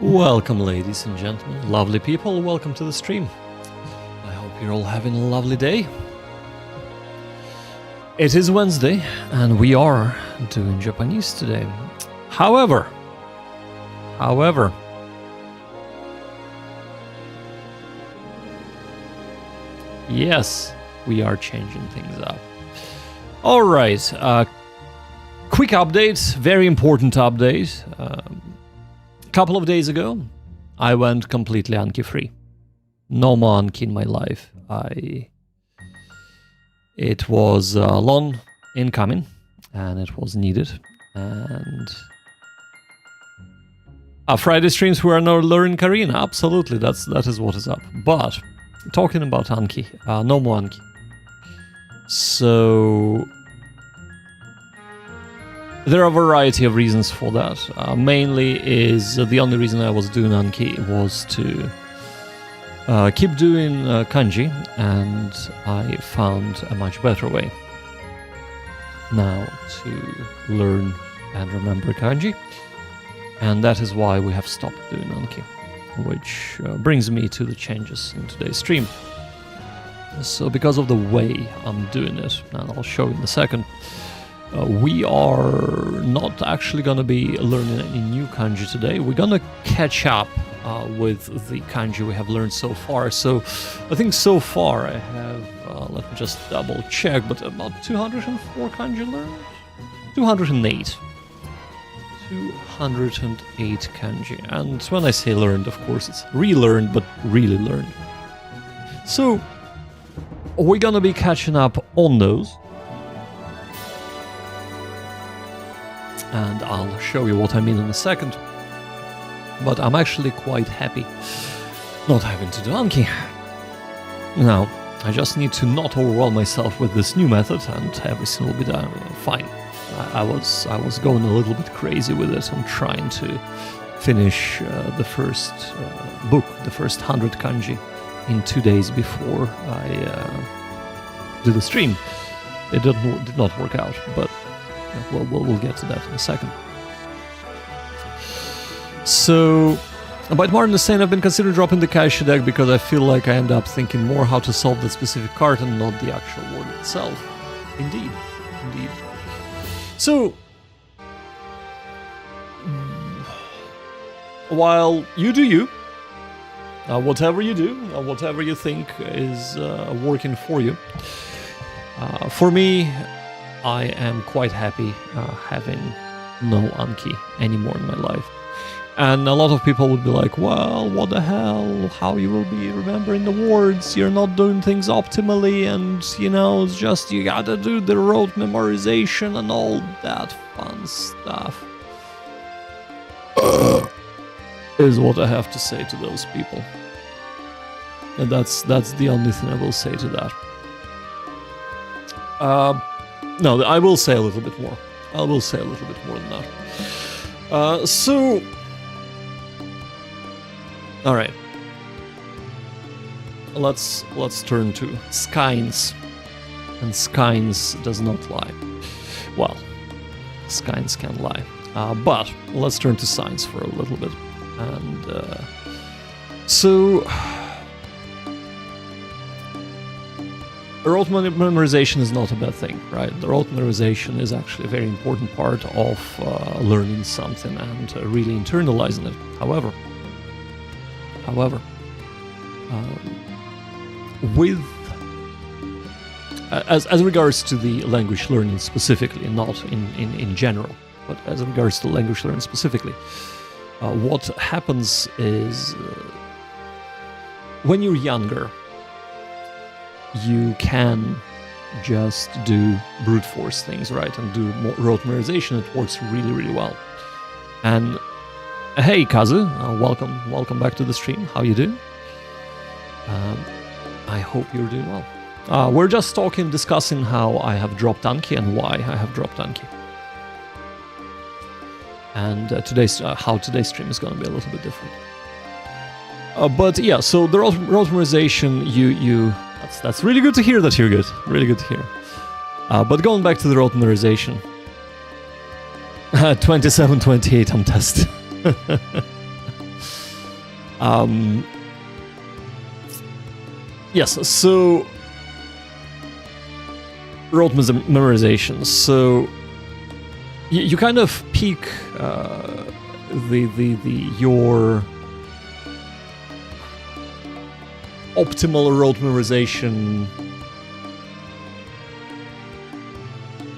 Welcome, ladies and gentlemen, lovely people, welcome to the stream. I hope you're all having a lovely day. It is Wednesday, and we are doing Japanese today. However, yes, we are changing things up. All right, quick update, very important update. Couple of days ago, I went completely Anki free. No more Anki in my life. It was long in coming, and it was needed. And Friday streams we are now learning Korean. Absolutely, that is what is up. But talking about Anki, no more Anki. So there are a variety of reasons for that. Mainly is the only reason I was doing Anki was to keep doing kanji, and I found a much better way now to learn and remember kanji, and that is why we have stopped doing Anki, which brings me to the changes in today's stream. So because of the way I'm doing it, and I'll show in a second, we are not actually going to be learning any new kanji today. We're going to catch up with the kanji we have learned so far. So I think so far I have, let me just double check, but about 204 kanji learned? 208. 208 kanji. And when I say learned, of course, it's relearned, but really learned. So we're going to be catching up on those. And I'll show you what I mean in a second. But I'm actually quite happy not having to do Anki. Now, I just need to not overwhelm myself with this new method, and everything will be done fine. I was going a little bit crazy with it. I'm trying to finish the first book, the first 100 kanji, in 2 days before I do the stream. It did not work out, but we'll get to that in a second. So, about Martin is saying, I've been considering dropping the Kaishi deck because I feel like I end up thinking more how to solve the specific card and not the actual word itself. Indeed. So, while you do you, whatever you do, whatever you think is working for you, for me, I am quite happy having no Anki anymore in my life. And a lot of people would be like, well, what the hell? How you will be remembering the words? You're not doing things optimally, and, you know, it's just you gotta do the rote memorization and all that fun stuff. Is what I have to say to those people. And that's the only thing I will say to that. No, I will say a little bit more. I will say a little bit more than that. So... Alright. Let's turn to Skynes. And Skynes does not lie. Well, Skynes can lie. But let's turn to science for a little bit. And so... Rote memorization is not a bad thing, right? The rote memorization is actually a very important part of learning something and really internalizing it. However, with as regards to the language learning specifically, not in general, but as regards to language learning specifically, what happens is when you're younger, you can just do brute force things, right? And do rote memorization. It works really, really well. And hey, Kazu, welcome back to the stream. How you doing? I hope you're doing well. We're just discussing how I have dropped Anki and why I have dropped Anki. And how today's stream is going to be a little bit different. But yeah, so the rote memorization, that's really good to hear that you're good. Really good to hear. But going back to the rote memorization, 27-28 on test. Yes, so rote memorization. So you kind of peak your optimal rote memorization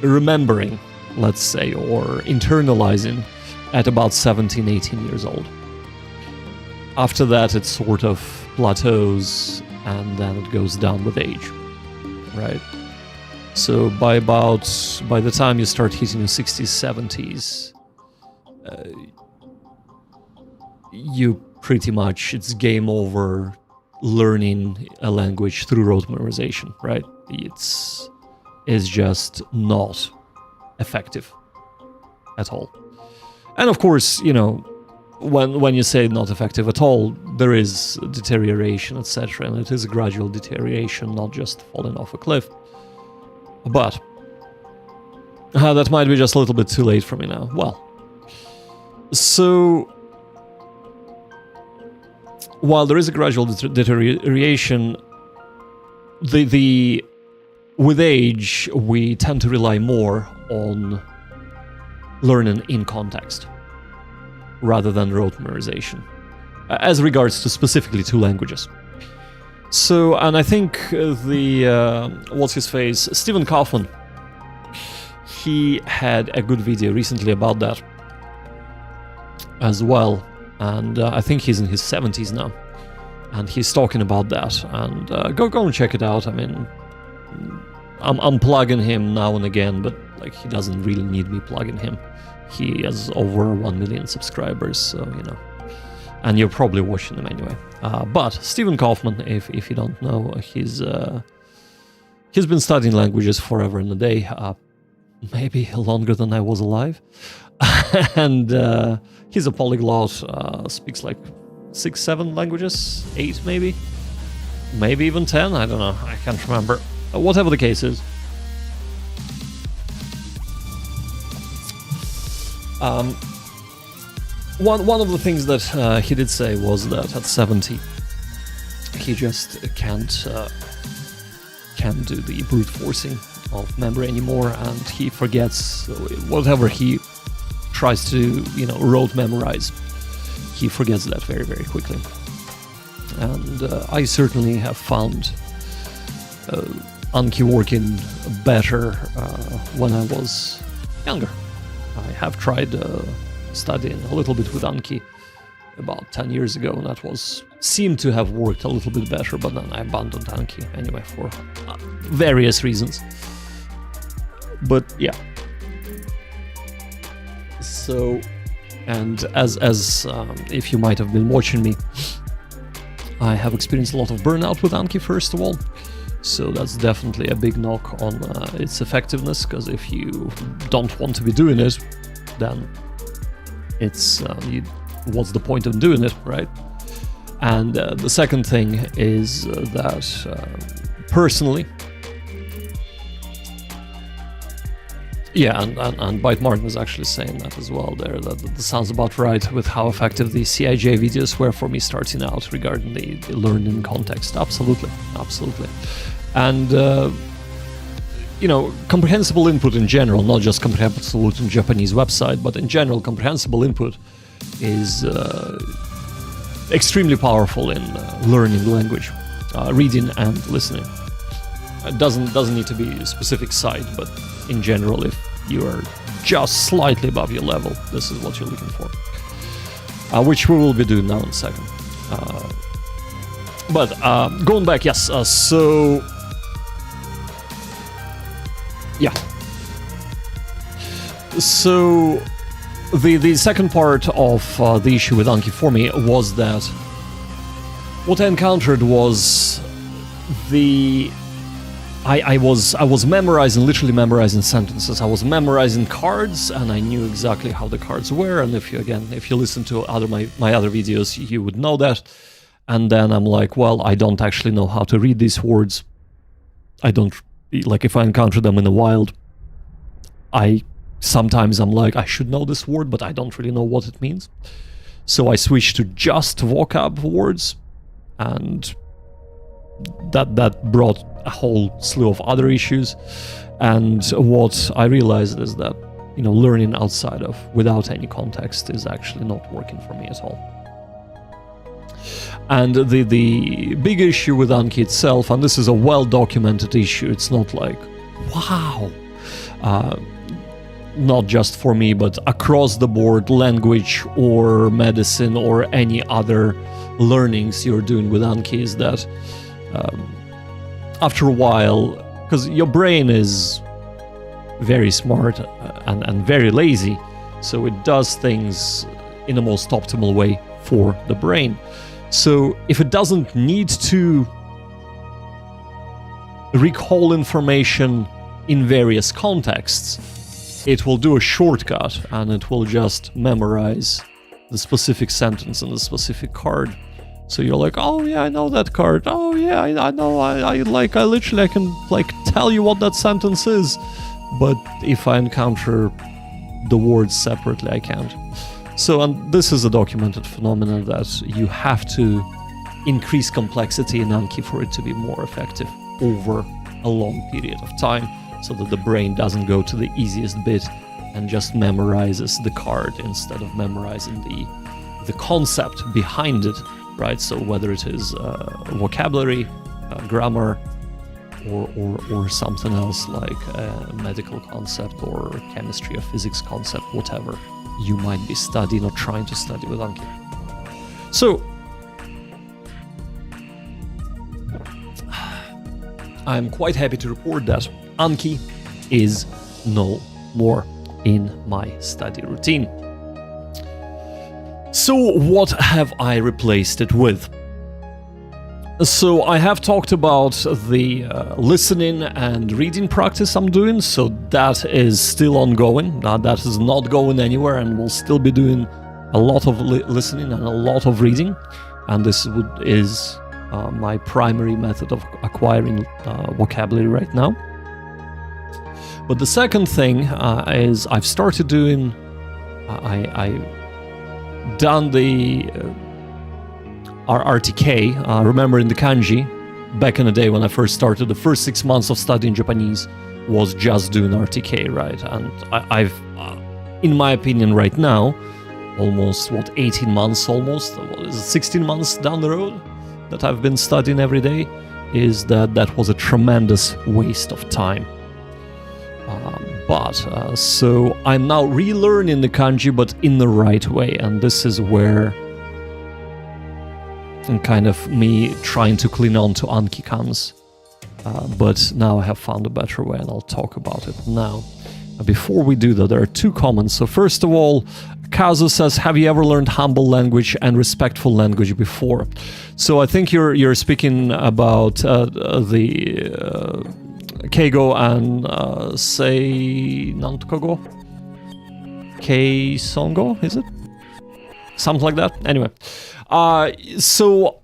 remembering, let's say, or internalizing at about 17, 18 years old. After that, it sort of plateaus and then it goes down with age, right? So by the time you start hitting your 60s, 70s, you pretty much, it's game over learning a language through rote memorization, right? It's just not effective at all. And of course, you know, when you say not effective at all, there is deterioration, etc., and it is a gradual deterioration, not just falling off a cliff. But that might be just a little bit too late for me now. Well, so while there is a gradual deterioration, with age, we tend to rely more on learning in context rather than rote memorization, as regards to specifically two languages. So, and I think what's-his-face, Stephen Kaufman, he had a good video recently about that as well, and I think he's in his 70s now, and he's talking about that, and go and check it out. I mean, I'm plugging him now and again, but like, he doesn't really need me plugging him. He has over 1 million subscribers, so, you know, and you're probably watching him anyway. But Stephen Kaufman, if you don't know, he's been studying languages forever and a day, maybe longer than I was alive, and he's a polyglot, speaks like 6, 7 languages, 8 maybe even 10, I don't know, I can't remember. Whatever the case is. One of the things that he did say was that at 70 he just can't do the brute forcing of memory anymore, and he forgets whatever he tries to, you know, rote memorize. He forgets that very, very quickly. And I certainly have found Anki working better when I was younger. I have tried studying a little bit with Anki about 10 years ago, and that seemed to have worked a little bit better, but then I abandoned Anki anyway for various reasons. But yeah. So, and as if you might have been watching me, I have experienced a lot of burnout with Anki, first of all. So that's definitely a big knock on its effectiveness, because if you don't want to be doing it, then it's what's the point of doing it, right? And the second thing is that personally, yeah, and Byte Martin was actually saying that as well there, that sounds about right with how effective the CIJ videos were for me starting out regarding the learning context. Absolutely. And, you know, comprehensible input in general, not just comprehensible input in Japanese website, but in general, comprehensible input is extremely powerful in learning language, reading and listening. It doesn't need to be a specific site, but in general, if you are just slightly above your level, this is what you're looking for, which we will be doing now in a second. But going back, yes, so yeah. So the second part of the issue with Anki for me was that what I encountered was I was literally memorizing sentences. I was memorizing cards, and I knew exactly how the cards were. And if you listen to my other videos, you would know that. And then I'm like, well, I don't actually know how to read these words. I don't, like, if I encounter them in the wild, sometimes I'm like, I should know this word, but I don't really know what it means. So I switched to just vocab words, and that brought a whole slew of other issues. And what I realized is that, learning outside of, without any context, is actually not working for me at all. And the big issue with Anki itself, and this is a well-documented issue, it's not like, wow, not just for me, but across the board, language or medicine or any other learnings you're doing with Anki, is that after a while, because your brain is very smart and very lazy, so it does things in the most optimal way for the brain. So if it doesn't need to recall information in various contexts, it will do a shortcut and it will just memorize the specific sentence and the specific card. So you're like, oh yeah, I know that card. Oh yeah, I know. I can tell you what that sentence is. But if I encounter the words separately, I can't. So, and this is a documented phenomenon that you have to increase complexity in Anki for it to be more effective over a long period of time, so that the brain doesn't go to the easiest bit and just memorizes the card instead of memorizing the concept behind it, right? So whether it is vocabulary, grammar, or something else like a medical concept or chemistry or physics concept, whatever you might be studying or trying to study with Anki. So I'm quite happy to report that Anki is no more in my study routine. So what have I replaced it with? So I have talked about the listening and reading practice I'm doing, so that is still ongoing. That is not going anywhere, and we'll still be doing a lot of listening and a lot of reading, and this is my primary method of acquiring vocabulary right now. But the second thing is I've started doing, I've done the RTK, remember in the kanji, back in the day when I first started, the first 6 months of studying Japanese was just doing RTK, right? And I've, in my opinion right now, almost, 18 months almost, 16 months down the road that I've been studying every day, is that was a tremendous waste of time. So I'm now relearning the kanji, but in the right way, and this is where kind of me trying to cling on to Anki comes. But now I have found a better way, and I'll talk about it now. Before we do that, there are two comments. So first of all, Kazu says, have you ever learned humble language and respectful language before? So I think you're speaking about the Keigo and Sei Nantokago? Keisongo, is it? Something like that? Anyway. So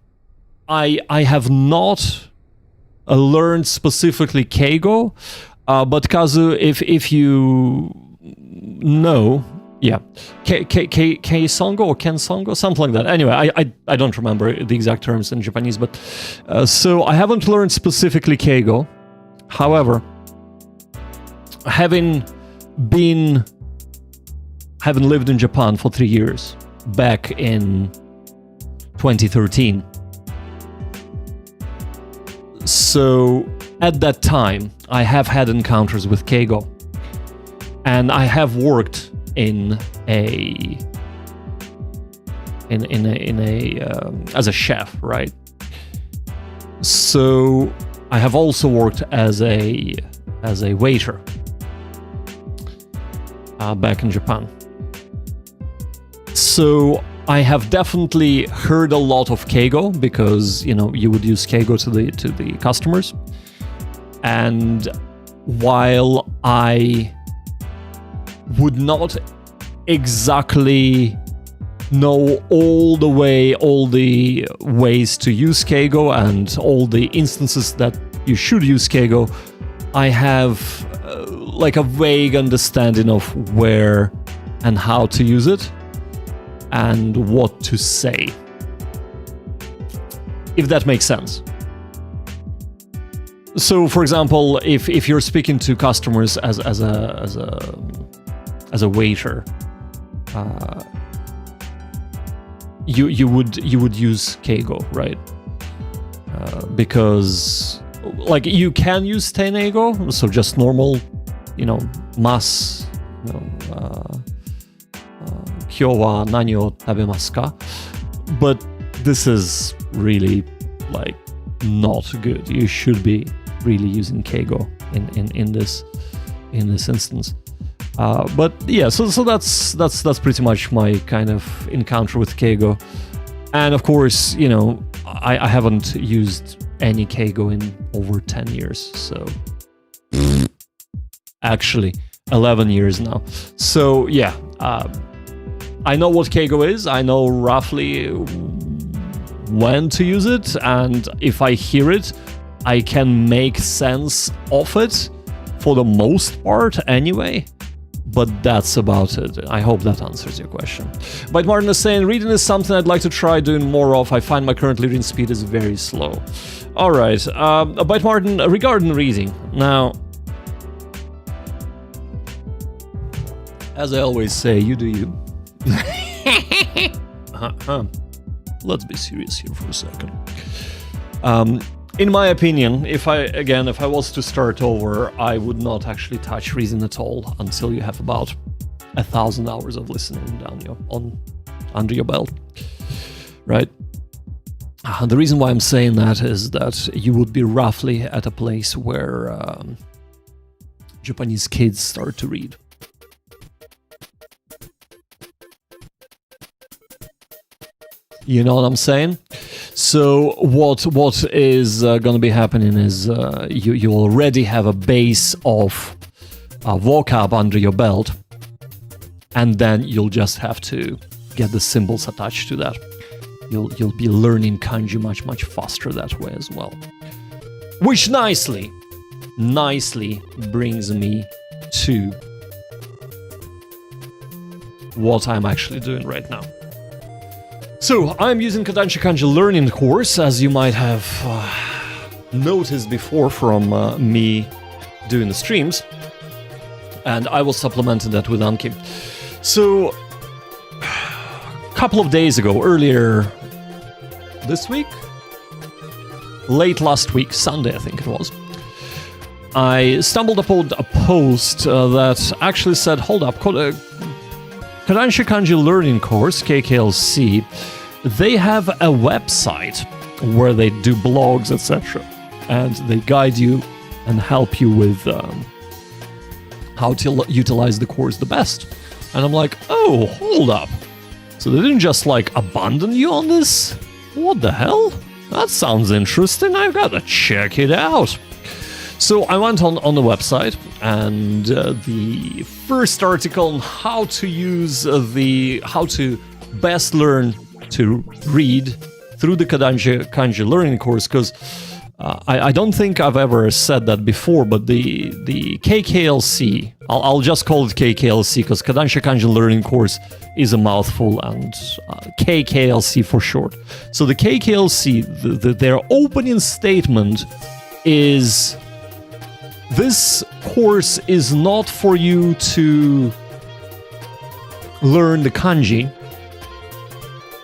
I have not learned specifically Keigo, but Kazu, if you know, yeah, Keisongo or Kensongo, something like that. Anyway, I don't remember the exact terms in Japanese, but so I haven't learned specifically Keigo. However, having lived in Japan for 3 years, back in 2013. So at that time, I have had encounters with Keigo, and I have worked in a as a chef, right? So I have also worked as a waiter back in Japan. So I have definitely heard a lot of Keigo, because you would use Keigo to the customers. And while I would not exactly know all the ways to use Keigo and all the instances that you should use Keigo, I have like a vague understanding of where and how to use it. and what to say. If that makes sense. So, for example, if you're speaking to customers as a waiter, you would use keigo, right? Because like you can use teinego, so just normal, mas, kyou wa nani o tabemasu ka? But this is really like not good. You should be really using keigo in this instance. But yeah, so that's pretty much my kind of encounter with keigo. And of course, I haven't used any keigo in over 10 years, so actually 11 years now. So yeah, I know what keigo is. I know roughly when to use it, and if I hear it, I can make sense of it for the most part anyway. But that's about it. I hope that answers your question. But Martin is saying, reading is something I'd like to try doing more of. I find my current reading speed is very slow. All right. But Martin, regarding reading. Now, as I always say, you do you. Let's be serious here for a second. In my opinion, if I was to start over, I would not actually touch reason at all until you have about 1,000 hours of listening under your belt, right? The reason why I'm saying that is that you would be roughly at a place where Japanese kids start to read. You know what I'm saying? So what is going to be happening is you already have a base of vocab under your belt, and then you'll just have to get the symbols attached to that. You'll be learning kanji much faster that way as well. Which nicely brings me to what I'm actually doing right now. So, I'm using Kodansha Kanji Learning course, as you might have noticed before from me doing the streams, and I was supplementing that with Anki. So, a couple of days ago, earlier this week? Late last week, Sunday I think it was, I stumbled upon a post that actually said, hold up, Kodansha Kanji Learning course, KKLC, they have a website where they do blogs, etc. And they guide you and help you with how to utilize the course the best. And I'm like, oh, hold up. So they didn't just abandon you on this? What the hell? That sounds interesting. I've got to check it out. So I went on the website, and the first article on how to best learn to read through the Kodansha Kanji Learning course, because I don't think I've ever said that before, but the KKLC, I'll just call it KKLC because Kodansha Kanji Learning course is a mouthful, and KKLC for short. So the KKLC, their opening statement is, this course is not for you to learn the kanji.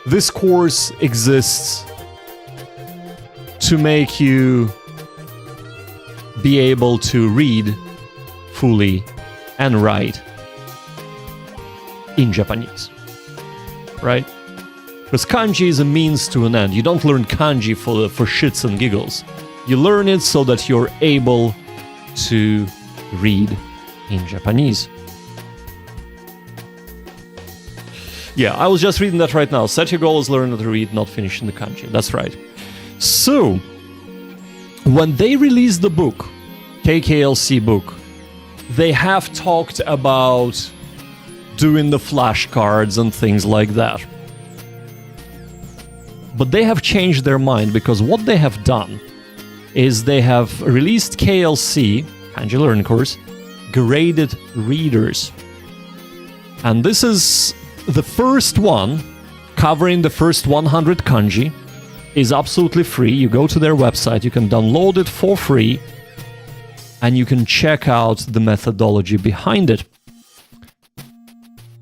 This course exists to make you be able to read fully and write in Japanese, right? Because kanji is a means to an end. You don't learn kanji for shits and giggles. You learn it so that you're able to read in Japanese. Yeah, I was just reading that right now. Set your goal is learn to read, not finishing the kanji. That's right. So, when they released the book, KKLC book, they have talked about doing the flashcards and things like that. But they have changed their mind, because what they have done is they have released KLC, Kanji Learning Course, Graded Readers. And this is the first one covering the first 100 kanji is absolutely free. You go to their website, you can download it for free, and you can check out the methodology behind it.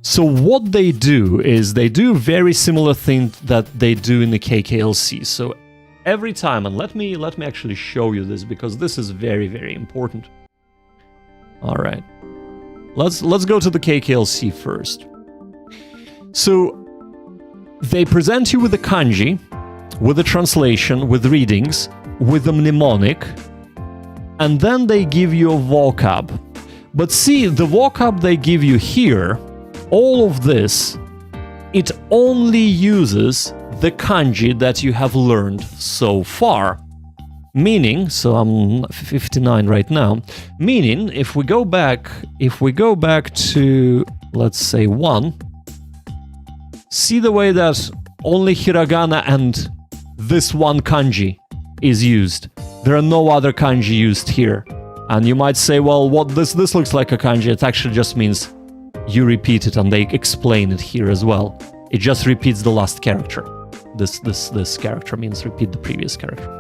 So what they do is they do very similar thing that they do in the KKLC. So every time, and let me actually show you this, because this is very, very important. All right, let's go to the KKLC first. So they present you with the kanji, with the translation, with readings, with the mnemonic, and then they give you a vocab. But see, the vocab they give you here, all of this, it only uses the kanji that you have learned so far. Meaning, so I'm 59 right now, meaning if we go back to, let's say 1, see the way that only hiragana and this one kanji is used. There are no other kanji used here. And you might say, well, what this looks like a kanji. It actually just means you repeat it, and they explain it here as well. It just repeats the last character. This character means repeat the previous character.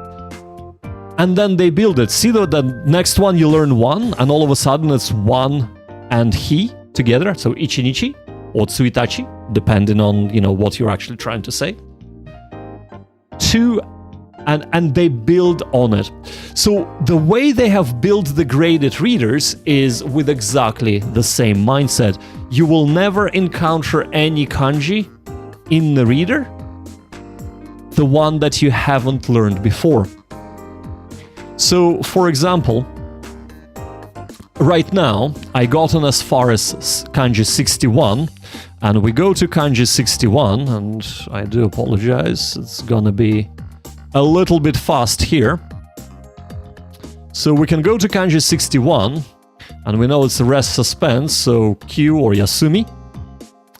And then they build it. See the next one, you learn 1, and all of a sudden it's 1 and he together. So ichi nichi or tsuitachi, depending on, you know, what you're actually trying to say. 2, and they build on it. So the way they have built the graded readers is with exactly the same mindset. You will never encounter any kanji in the reader, the one that you haven't learned before. So, for example, right now, I gotten as far as kanji 61, and we go to kanji 61, and I do apologize, it's gonna be a little bit fast here. So we can go to kanji 61, and we know it's a rest suspense, so Q or Yasumi,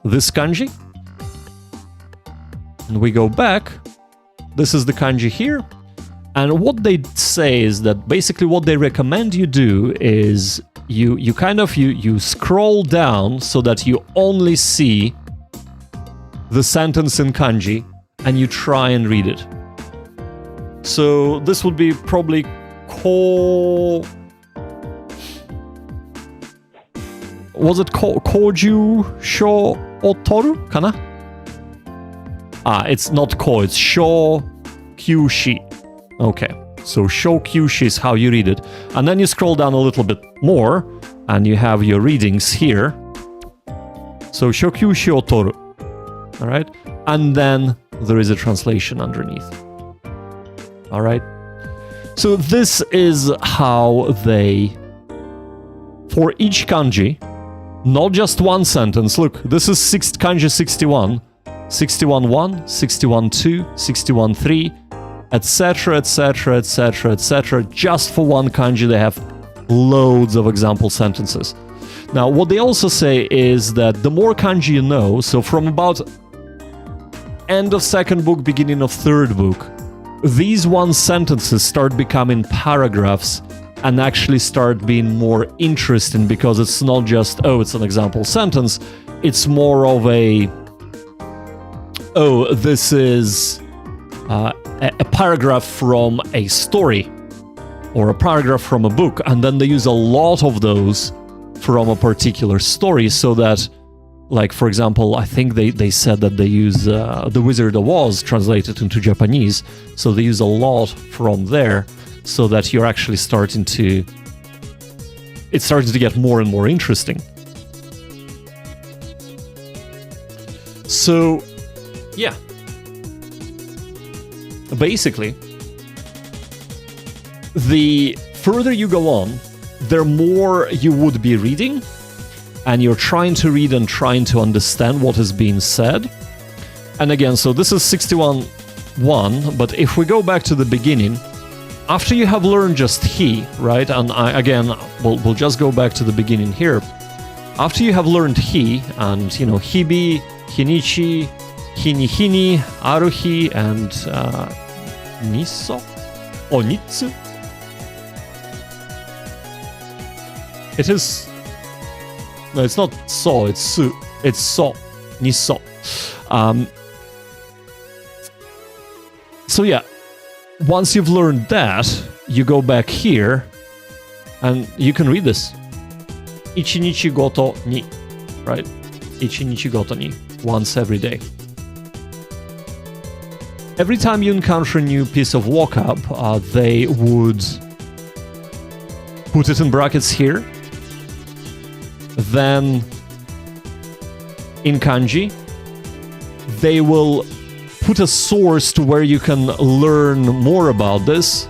this kanji. And we go back, this is the kanji here. And what they say is that basically what they recommend you do is you scroll down so that you only see the sentence in kanji and you try and read it. So this would be probably koju sho otoru kana? It's not ko, it's sho kyushi. Okay, so sho kyushi is how you read it. And then you scroll down a little bit more, and you have your readings here. So sho kyushi otoru. All right? And then there is a translation underneath. All right? So this is how they, for each kanji, not just one sentence. Look, this is kanji 61, 61-1, 61-2, 61-3, etc, etc, etc, etc. Just for one kanji, they have loads of example sentences. Now, what they also say is that the more kanji you know, so from about end of second book, beginning of third book, these one sentences start becoming paragraphs and actually start being more interesting, because it's not just, oh, it's an example sentence, it's more of a, oh, this is a paragraph from a story or a paragraph from a book, and then they use a lot of those from a particular story, so that, like, for example, I think they said that they use The Wizard of Oz translated into Japanese, so they use a lot from there, so that you're actually starting to get more and more interesting. So, yeah. Basically, the further you go on, the more you would be reading, and you're trying to read and trying to understand what is being said. And again, so this is 61-1, but if we go back to the beginning, after you have learned just he, right? And we'll just go back to the beginning here. After you have learned he, and, you know, hibi, hinichi, hini, aruhi, and niso? Or nitsu? It is... No, it's not so, it's su. It's so. Niso. So yeah, once you've learned that, you go back here and you can read this. Ichinichi goto ni, right? Ichinichi goto ni, once every day. Every time you encounter a new piece of vocab, they would put it in brackets here. Then in kanji, they will put a source to where you can learn more about this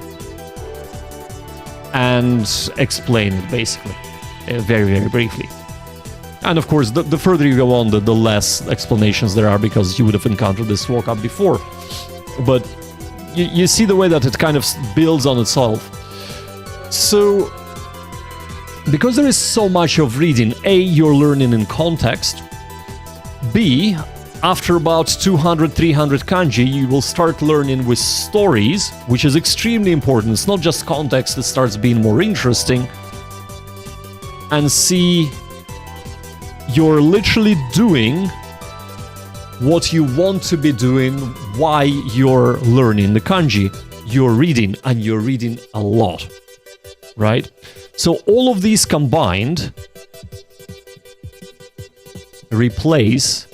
and explain it basically, very, very briefly. And of course, the further you go on, the less explanations there are because you would have encountered this vocab before. But you see the way that it kind of builds on itself. So, because there is so much of reading, A, you're learning in context. B, after about 200, 300 kanji, you will start learning with stories, which is extremely important. It's not just context, it starts being more interesting. And C, you're literally doing what you want to be doing, why you're learning the kanji. You're reading, and you're reading a lot, right? So all of these combined replace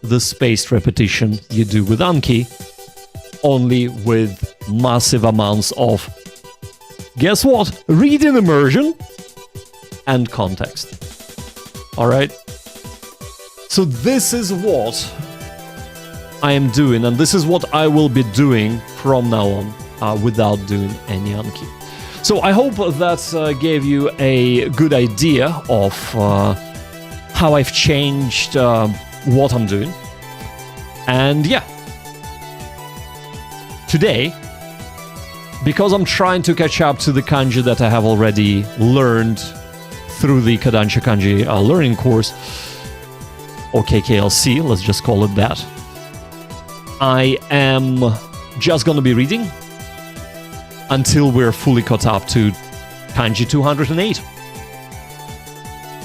the spaced repetition you do with Anki, only with massive amounts of, guess what? Reading immersion and context. All right? So this is what I am doing, and this is what I will be doing from now on, without doing any Anki. So I hope that gave you a good idea of how I've changed what I'm doing. And yeah, today, because I'm trying to catch up to the kanji that I have already learned through the Kodansha Kanji learning course, or KKLC, let's just call it that, I am just gonna be reading until we're fully caught up to kanji 208.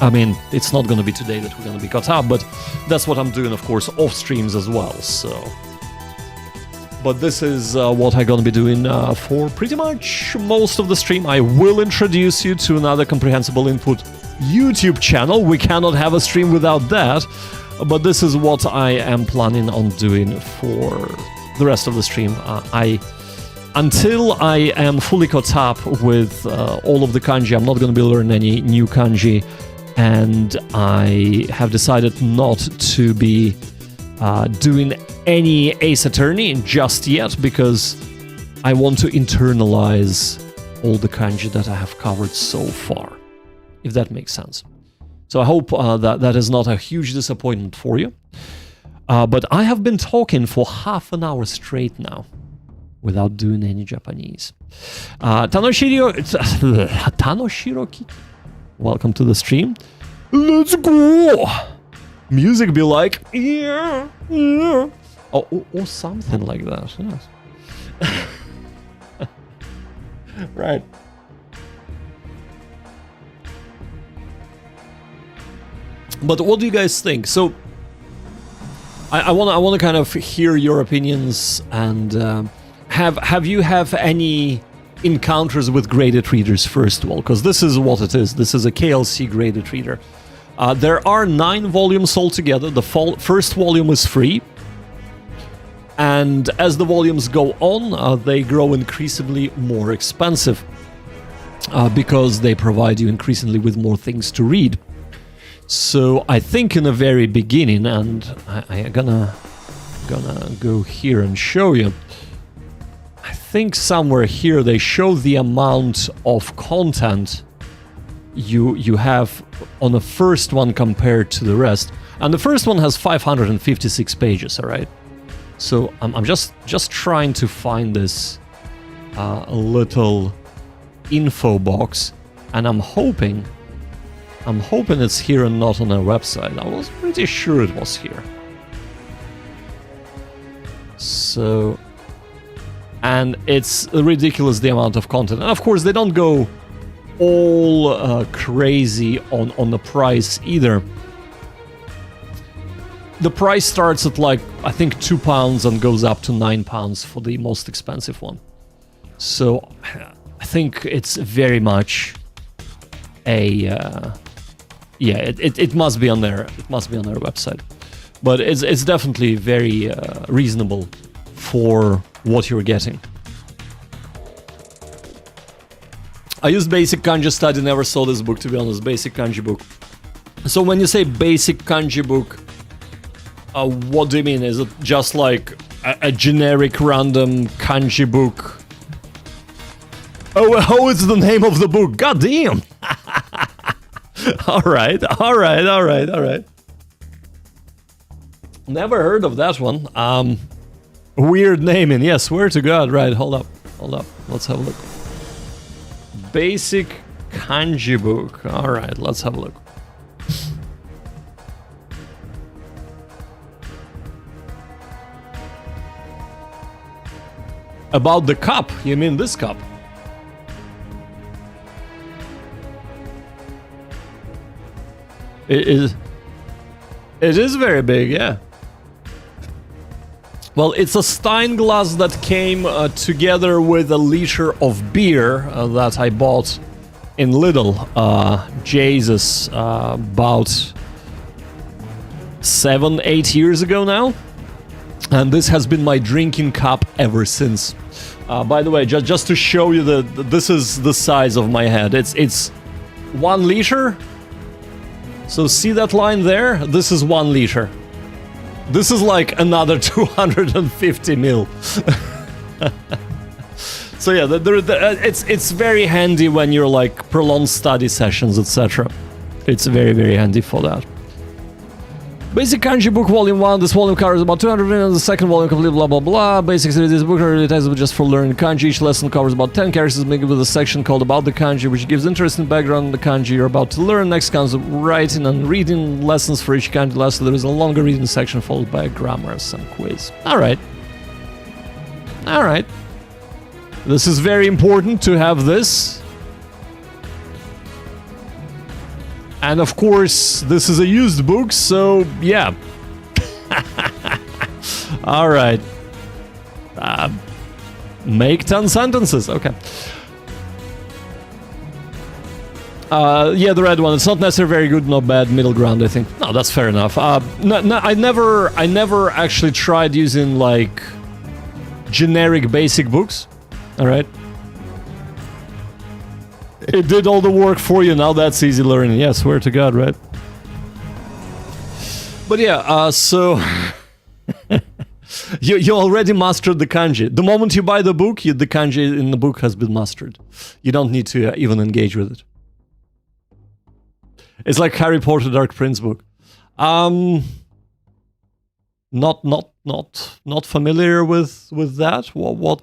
I mean, it's not gonna be today that we're gonna be caught up, but that's what I'm doing, of course, off streams as well, so. But this is what I'm gonna be doing for pretty much most of the stream. I will introduce you to another Comprehensible Input YouTube channel. We cannot have a stream without that. But this is what I am planning on doing for the rest of the stream. Until I am fully caught up with all of the kanji, I'm not going to be learning any new kanji, and I have decided not to be doing any Ace Attorney just yet, because I want to internalize all the kanji that I have covered so far, if that makes sense. So I hope that is not a huge disappointment for you. But I have been talking for half an hour straight now, without doing any Japanese. Tanoshiro Kiki, welcome to the stream. Let's go! Music be like, yeah, yeah. Or something like that, yes. Right. But what do you guys think? So, I want to kind of hear your opinions, and have you any encounters with graded readers first of all? Because this is what it is. This is a KLC graded reader. There are 9 volumes altogether. The first volume is free, and as the volumes go on, they grow increasingly more expensive because they provide you increasingly with more things to read. So I think in the very beginning, and I'm gonna go here and show you. I think somewhere here they show the amount of content you have on the first one compared to the rest, and the first one has 556 pages. All right, so I'm just trying to find this little info box, and I'm hoping it's here and not on our website. I was pretty sure it was here. So, and it's ridiculous the amount of content. And of course, they don't go all crazy on the price either. the price starts at like, I think £2 and goes up to £9 for the most expensive one. So I think it's very much a it must be on there. It must be on their website, but it's definitely very reasonable for what you're getting. I used basic kanji study, never saw this book, to be honest. Basic kanji book. So when you say basic kanji book, what do you mean? Is it just like a generic random kanji book? Oh, it's the name of the book. God damn. All right. Never heard of that one. Weird naming. Yeah, swear to God. Right, hold up. Let's have a look. Basic kanji book. All right, let's have a look. About the cup? You mean this cup? It is very big, yeah. Well, it's a Stein glass that came together with a liter of beer that I bought in Lidl, Jesus, about 7-8 years ago now. And this has been my drinking cup ever since. By the way, just to show you this is the size of my head. It's 1 liter. So see that line there? This is 1 liter. This is like another 250 mil. So yeah, it's very handy when you're like prolonged study sessions, etc. It's very, very handy for that. Basic Kanji Book Volume 1. This volume covers about 200 minutes. The second volume complete blah blah blah. Basics of this book are details just for learning kanji. Each lesson covers about 10 characters, making with a section called About the Kanji, which gives interesting background on the kanji you're about to learn. Next comes writing and reading lessons for each kanji lesson. There is a longer reading section followed by a grammar and some quiz. Alright. This is very important to have this. And of course, this is a used book, so yeah. Alright. Make 10 sentences, okay. Yeah, the red one. It's not necessarily very good, not bad, middle ground, I think. No, that's fair enough. No, I never actually tried using like generic basic books. Alright. It did all the work for you, now that's easy learning. Yeah, swear to God, right? But yeah, so... you already mastered the kanji. The moment you buy the book, the kanji in the book has been mastered. You don't need to even engage with it. It's like Harry Potter Dark Prince book. Not familiar with that. What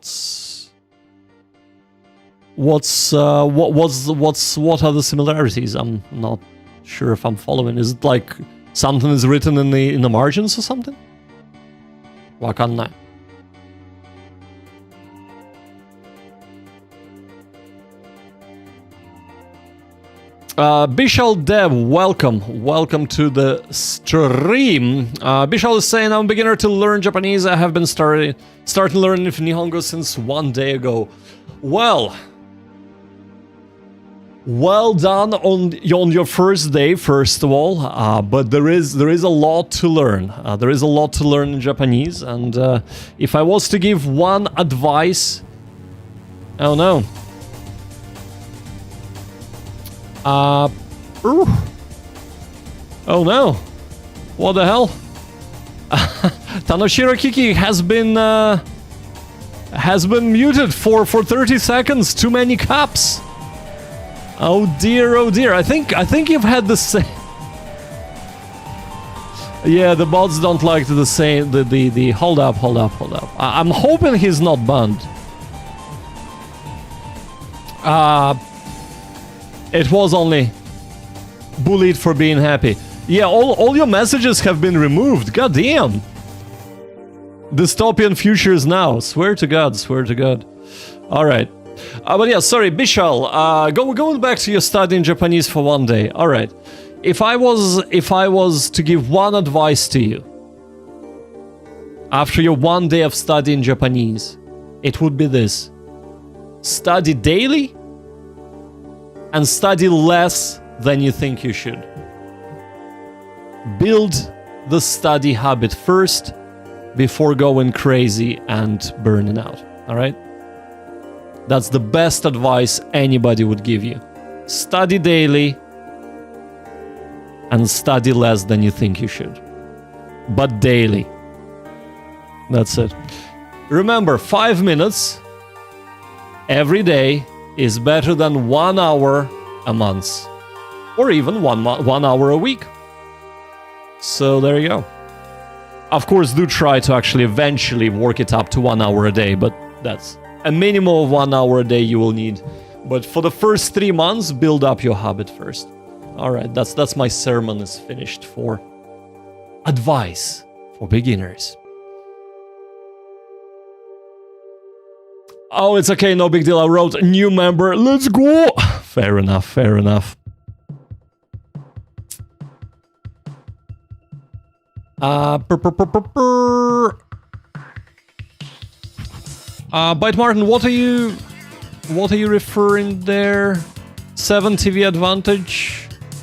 are the similarities? I'm not sure if I'm following. Is it like something is written in the margins or something? Wakanna. Bishal Dev, welcome to the stream. Bishal is saying, I'm a beginner to learn Japanese. I have been starting learning Nihongo since 1 day ago. Well done on your first day, first of all, but there is a lot to learn. There is a lot to learn in Japanese, and if I was to give one advice... Oh no. Oh no. What the hell? Tanoshiro Kiki has been muted for 30 seconds. Too many caps. Oh dear, oh dear. I think you've had the same... Yeah, the bots don't like the same... The hold up. I'm hoping he's not banned. It was only bullied for being happy. Yeah, all your messages have been removed. God damn. Dystopian futures now. Swear to God. Alright. But yeah, sorry, Bishal, going back to your studying Japanese for 1 day. Alright. If I was to give one advice to you, after your 1 day of studying Japanese, it would be this. Study daily and study less than you think you should. Build the study habit first before going crazy and burning out, all right? That's the best advice anybody would give you. Study daily and study less than you think you should. But daily. That's it. Remember, 5 minutes every day is better than 1 hour a month. Or even 1 hour a week. So there you go. Of course, do try to actually eventually work it up to 1 hour a day, but that's a minimum of 1 hour a day you will need. But for the first 3 months, build up your habit first. All right, that's my sermon is finished for advice for beginners. Oh, it's okay, no big deal. I wrote a new member. Let's go. Fair enough, fair enough. Bite Martin, what are you referring there? 7 TV advantage?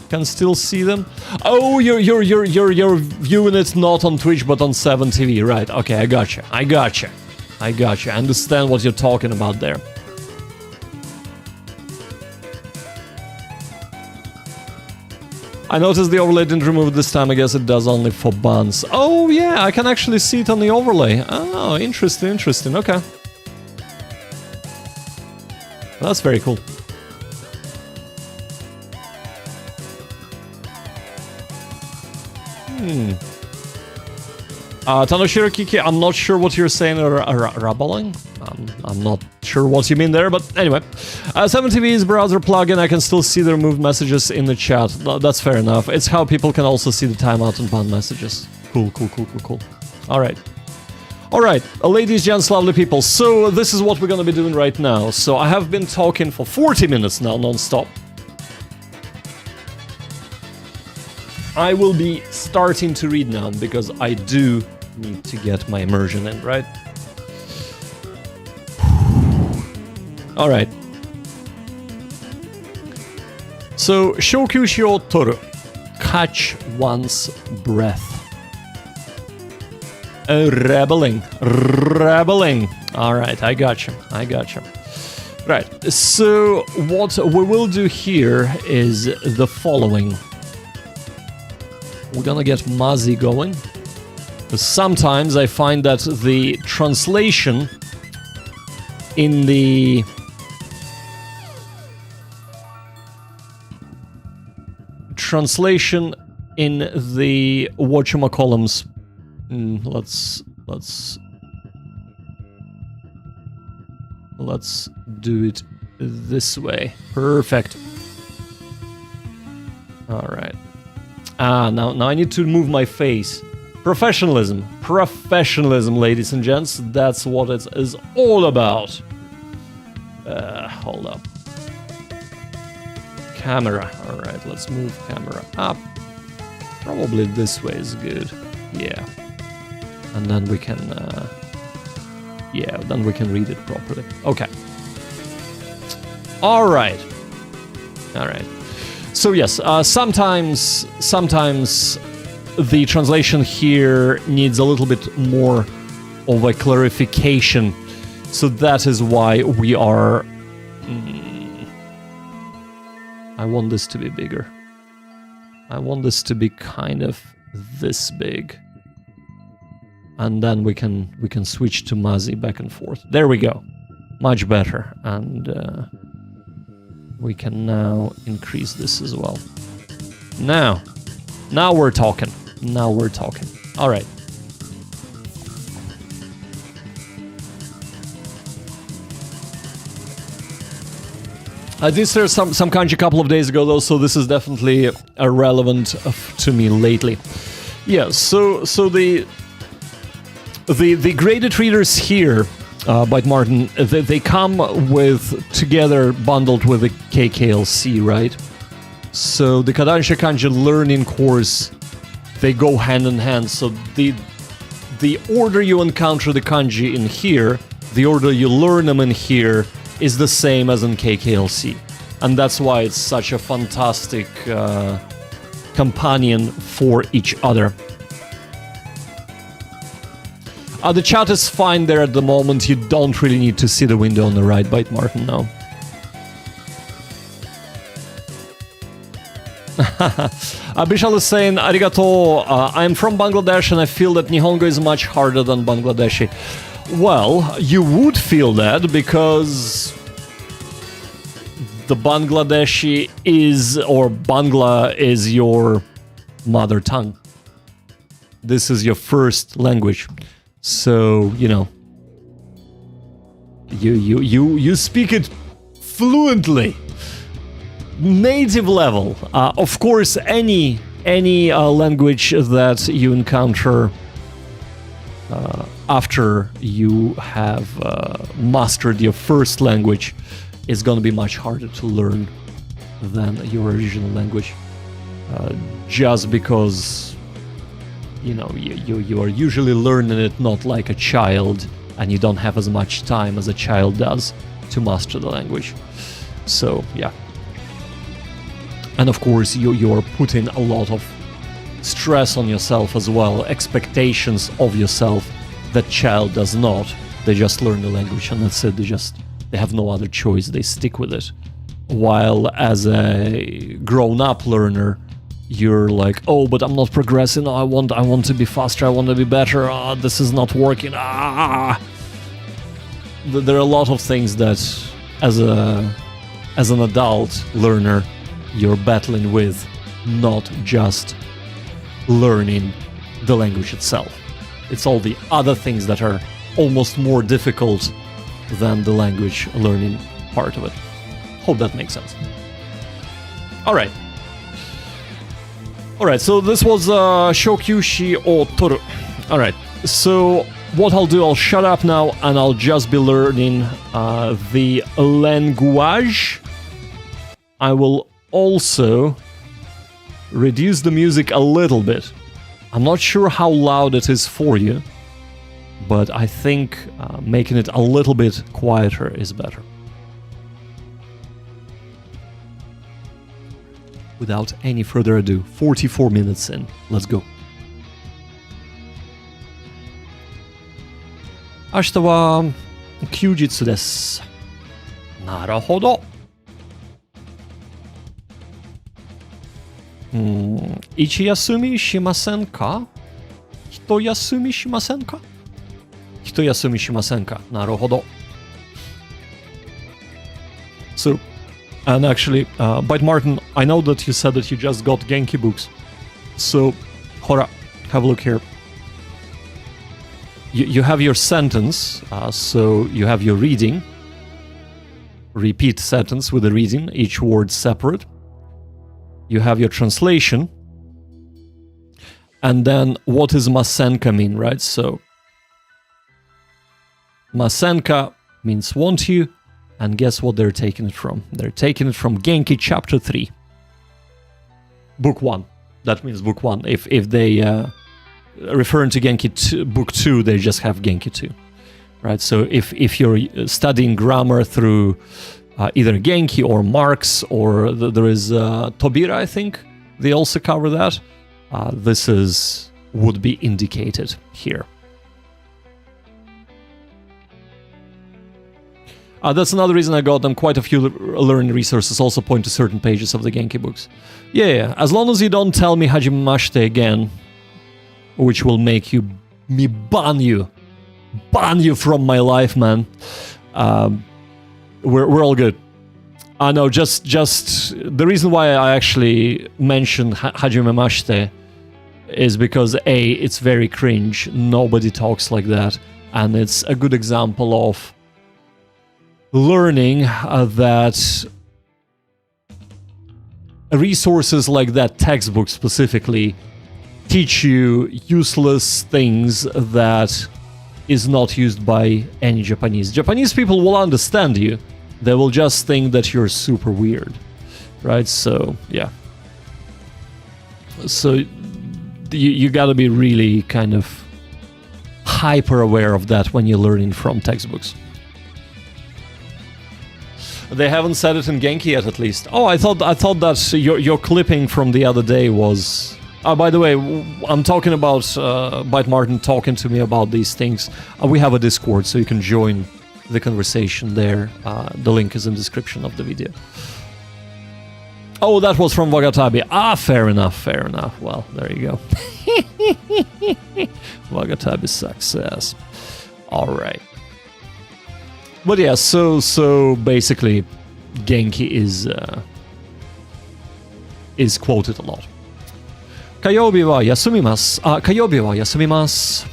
Can still see them. Oh, you're viewing it not on Twitch but on 7 TV, right? Okay, I gotcha. I understand what you're talking about there. I noticed the overlay didn't remove it this time. I guess it does only for buns. Oh yeah, I can actually see it on the overlay. Oh, interesting. Okay. That's very cool. Tanoshiro Kiki, I'm not sure what you're saying, rabbling. I'm not sure what you mean there, but anyway. 7TV's browser plugin, I can still see the removed messages in the chat. That's fair enough. It's how people can also see the timeout and ban messages. Cool. Alright, ladies, gents, lovely people. So this is what we're gonna be doing right now. So I have been talking for 40 minutes now, non-stop. I will be starting to read now, because I do need to get my immersion in, right? Alright. So, Shokushi o toru. Catch one's breath. Rebelling. Alright, I gotcha. Right, so what we will do here is the following. We're gonna get Mazi going. Because sometimes I find that the translation in the whatchamacolumns. Let's do it this way. Perfect. All right. Now I need to move my face. Professionalism, ladies and gents. That's what it is all about. Hold up. Camera. All right, let's move camera up. Probably this way is good. Yeah. And then we can. Then we can read it properly. Okay. All right. So yes, sometimes the translation here needs a little bit more of a clarification. So that is why we are... I want this to be bigger. I want this to be kind of this big. And then we can switch to Mazi back and forth. There we go. Much better. And we can now increase this as well. Now we're talking. All right. I did start some kanji a couple of days ago though, so this is definitely relevant to me lately. Yeah, so the graded readers here, Bite Martin, they come with together bundled with the KKLC, right? So the Kadansha Kanji learning course, they go hand in hand. So the the order you encounter the kanji in here, the order you learn them in here, is the same as in KKLC. And that's why it's such a fantastic companion for each other. The chat is fine there at the moment. You don't really need to see the window on the right, Bite Martin, now. Bishal is saying, arigato, I'm from Bangladesh and I feel that Nihongo is much harder than Bangladeshi. Well, you would feel that because the Bangladeshi is, or Bangla is your mother tongue. This is your first language. So, you know, you speak it fluently, native level. Of course, any language that you encounter after you have mastered your first language is going to be much harder to learn than your original language, just because, you know, you are usually learning it not like a child, and you don't have as much time as a child does to master the language. So, yeah. And of course, you're putting a lot of stress on yourself as well, expectations of yourself that child does not. They just learn the language and that's it. They have no other choice. They stick with it. While as a grown-up learner, you're like, oh, but I'm not progressing. I want to be faster. I want to be better. This is not working. There are a lot of things that, as an adult learner, you're battling with, not just learning the language itself. It's all the other things that are almost more difficult than the language learning part of it. Hope that makes sense. Alright, so this was Shokyushi o Toru. Alright, so what I'll do, I'll shut up now and I'll just be learning the language. I will also reduce the music a little bit. I'm not sure how loud it is for you, but I think making it a little bit quieter is better. Without any further ado, 44 minutes in. Let's go. 明日は休日です。なるほど。一休みしませんか？一休みしませんか？一休みしませんか？なるほど。So, and actually, Bite Martin, I know that you said that you just got Genki books. So, hora, have a look here. You have your sentence, so you have your reading. Repeat sentence with the reading, each word separate. You have your translation. And then what does Masenka mean, right? So, Masenka means want you. And guess what they're taking it from? They're taking it from Genki chapter 3. Book 1. That means book 1. If they referring to Genki book 2, they just have Genki 2. Right? So if you're studying grammar through either Genki or Marx, or there is Tobira, I think they also cover that. This would be indicated here. That's another reason I got them. Quite a few learning resources also point to certain pages of the Genki books. Yeah, as long as you don't tell me Hajime Mashite again, which will make me ban you from my life, man. We're all good. No, just the reason why I actually mentioned Hajime Mashite is because A, it's very cringe. Nobody talks like that, and it's a good example of learning that resources like that, textbook specifically, teach you useless things that is not used by any Japanese. Japanese people will understand you. They will just think that you're super weird, right? So, yeah. So, you gotta be really kind of hyper aware of that when you're learning from textbooks. They haven't said it in Genki yet, at least. Oh, I thought that your clipping from the other day was... by the way, I'm talking about Byte Martin talking to me about these things. We have a Discord, so you can join the conversation there. The link is in the description of the video. Oh, that was from Wagatabi. Fair enough. Well, there you go. Wagatabi success. All right. But yeah, so basically, Genki is quoted a lot. 火曜日は休みます。火曜日は休みます。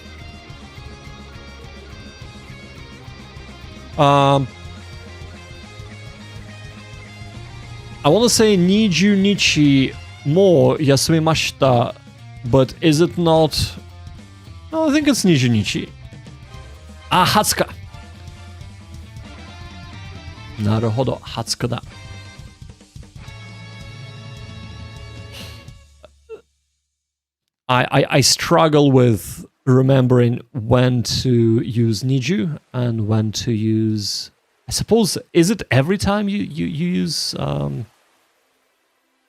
I want to say 20日も休みました but is it not? No, I think it's 20日。20日。なるほど、20日だ。I struggle with remembering when to use niju and when to use... I suppose, is it every time you use...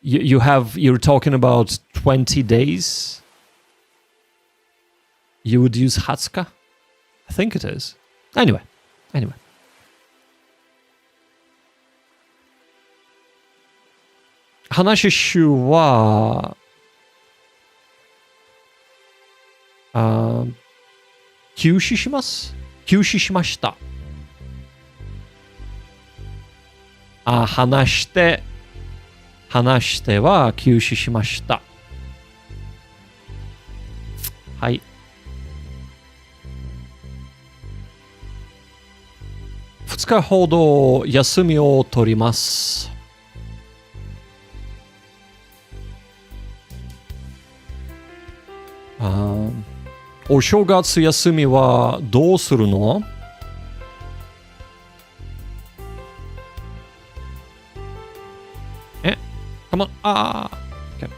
You're talking about 20 days? You would use hatsuka? I think it is. Anyway. 話しは休止します。休止しました。話しては休止しました。はい。2日ほど休みを取ります。お正月休みはどうするの？Come on. Okay.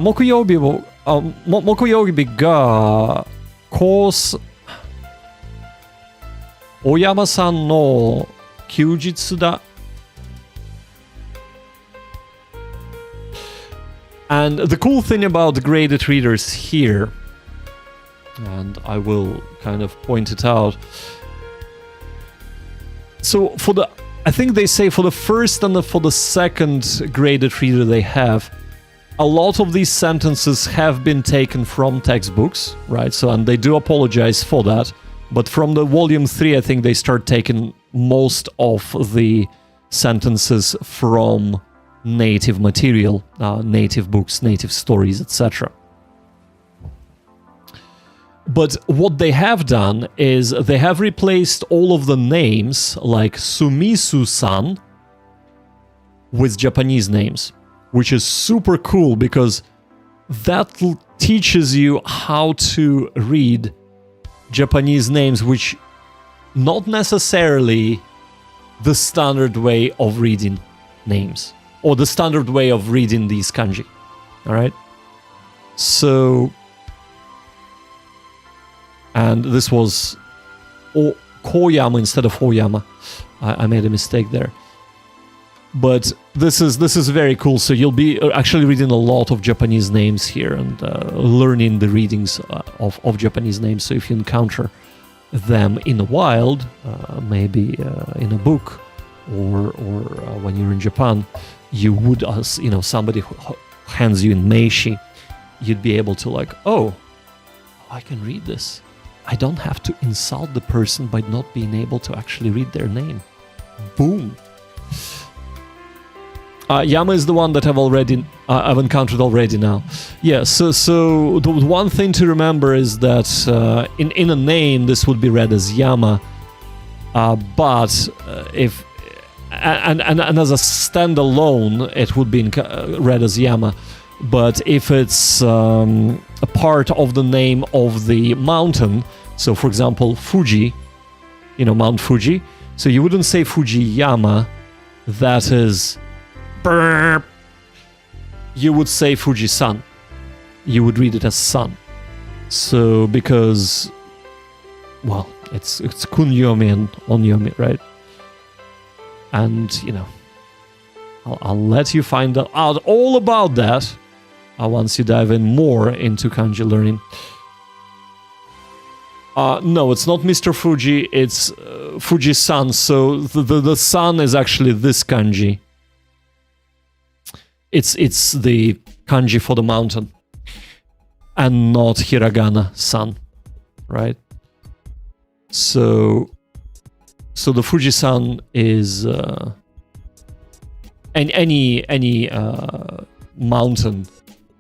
木曜日がコースお山さんの休日だ。And the cool thing about the graded readers here, and I will kind of point it out. So I think they say for the first and for the second graded reader they have, a lot of these sentences have been taken from textbooks, right? So, and they do apologize for that. But from the volume 3, I think they start taking most of the sentences from native material, native books, native stories, etc. But what they have done is they have replaced all of the names like Sumisu-san with Japanese names, which is super cool because that teaches you how to read Japanese names, which not necessarily the standard way of reading names or the standard way of reading these kanji. All right. So, and this was Koyama instead of Hoyama. I made a mistake there. But this is very cool. So you'll be actually reading a lot of Japanese names here and learning the readings of Japanese names. So if you encounter them in the wild, maybe in a book or when you're in Japan, you would, as somebody who hands you in meishi, you'd be able to like, oh, I can read this. I don't have to insult the person by not being able to actually read their name. Boom. Yama is the one that I've encountered already now. Yeah, so the one thing to remember is that in a name this would be read as Yama, but if and as a standalone it would be read as Yama. But if it's a part of the name of the mountain, so for example Fuji, Mount Fuji, so you wouldn't say Fujiyama, that is burp. You would say Fuji-san. You would read it as sun. So because well, it's kunyomi and onyomi, right? And, you know, I'll let you find out all about that once you dive in more into kanji learning. No, it's not Mr. Fuji, it's Fuji-san. So the sun is actually this kanji. It's the kanji for the mountain, and not hiragana san, right? So the Fuji-san is any mountain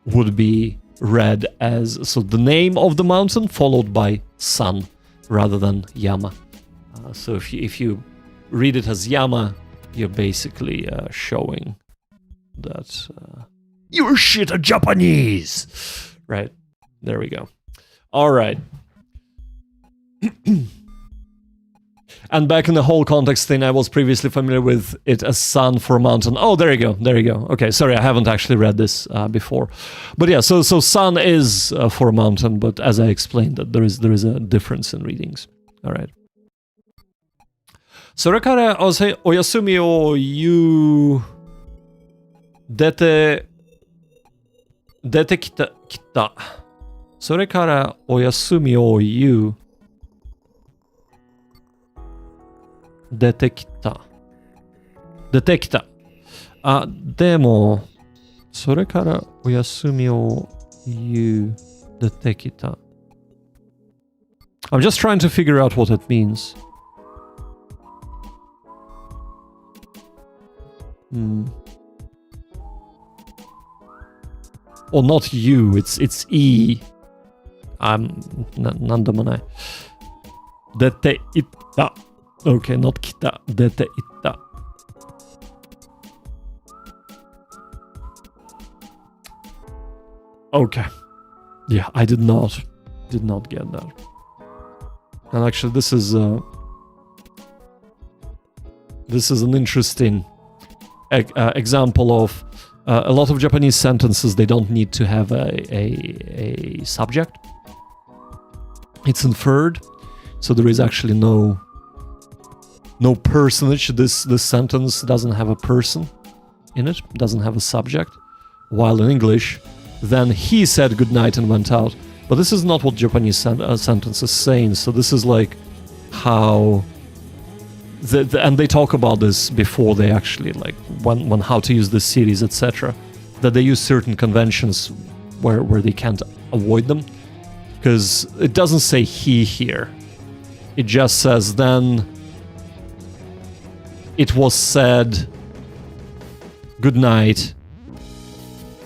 would be read as, so the name of the mountain followed by san rather than yama. So if you read it as yama, you're basically showing that you're shit at Japanese, right? There we go. All right. And back in the whole context thing, I was previously familiar with it as san for mountain. Oh, there you go. There you go. Okay, sorry, I haven't actually read this before. But yeah, so san is for mountain, but as I explained, that there is a difference in readings. All right. それからお休みを言う出てきた。それからお休みを言う出てきた。でも、それからお休みを言う出てきた。I'm just trying to figure out what it means. Or not you, it's E. なんでもない。出て行った。Okay, not 来た。出て行った。Okay. Yeah, I did not get that. And actually, this is an interesting example of a lot of Japanese sentences. They don't need to have a subject. It's inferred, so there is actually no personage. This sentence doesn't have a person in it, doesn't have a subject. While in English, then he said goodnight and went out. But this is not what Japanese sentence is saying. So this is like how, and they talk about this before they actually, like when how to use this series, etc. That they use certain conventions where they can't avoid them, because it doesn't say he here. It just says then it was said good night,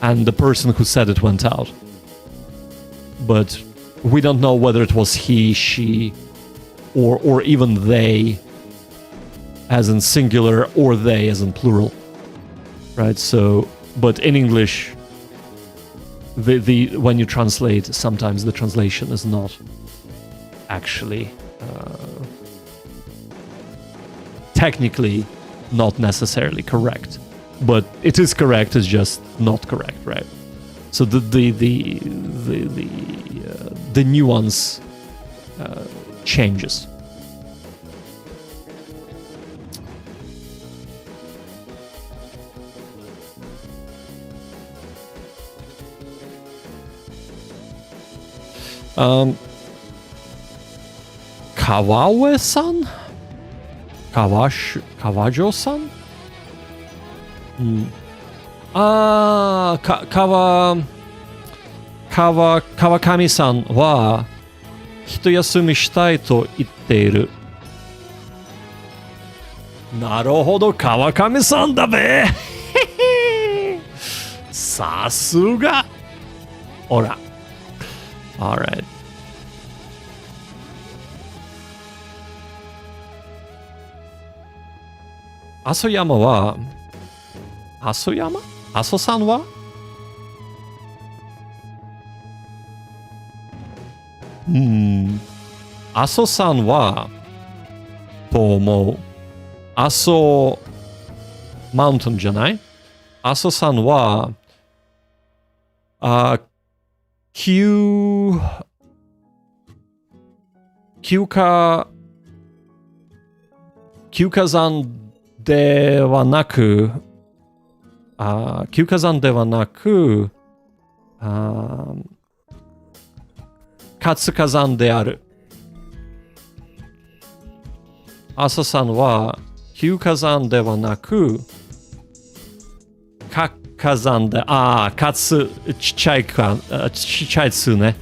and the person who said it went out. But we don't know whether it was he, she, or even they, as in singular, or they as in plural, right? So, but in English, the when you translate, sometimes the translation is not actually technically not necessarily correct, but it is correct. It's just not correct, right? So the nuance changes. Kawawe-san? Kawajo-san? Kawakami-san は一休みしたいと言っている。なるほど、川上さんだべ。さすが。ほら。Alright. 阿蘇山は、阿蘇山？阿蘇山は阿蘇山はと思う。阿蘇マウンテンじゃない？阿蘇山は急休暇山ではなく、休暇山ではなく、活火山である。阿蘇山は休暇山ではなく、活火山で、活、ちっちゃいつね。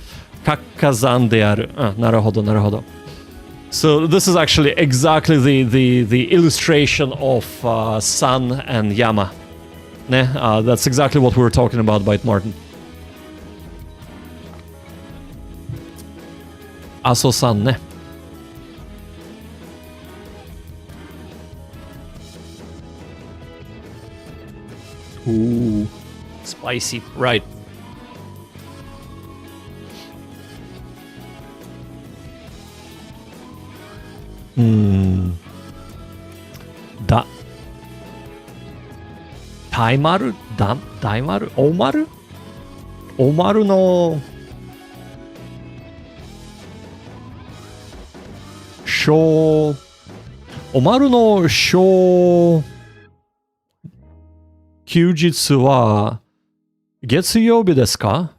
活火山である。なるほど、なるほど。So this is actually exactly the illustration of sun and yama. That's exactly what we were talking about, Byte Martin. 阿蘇山ね。Ooh, spicy, right.大丸大丸の小休日は月曜日ですか？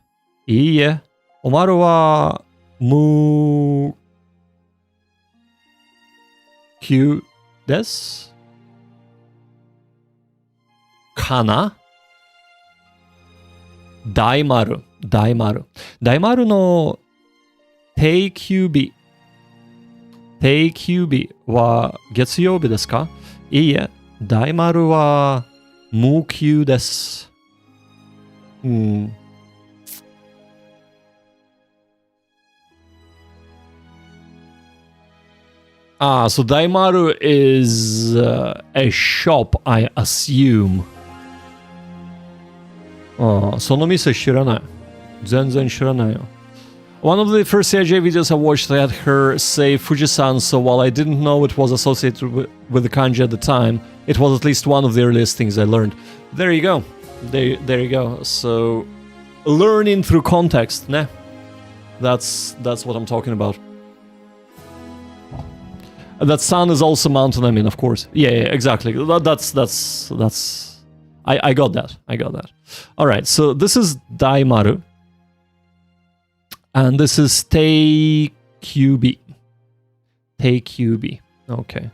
いいえ、おまるは無休ですかな？大丸の定休日は月曜日ですか？いいえ、大丸は無休です。So Daimaru is a shop, I assume. その店知らない。全然知らないよ。One of the first CIJ videos I watched had her say Fujisan, so while I didn't know it was associated with the kanji at the time, it was at least one of the earliest things I learned. There you go. There you go. So, learning through context, ne? That's what I'm talking about. That sun is also mountain, I mean, of course. Yeah, exactly. That's... I got that. Alright, so this is Daimaru. And this is Teikyubi. Okay.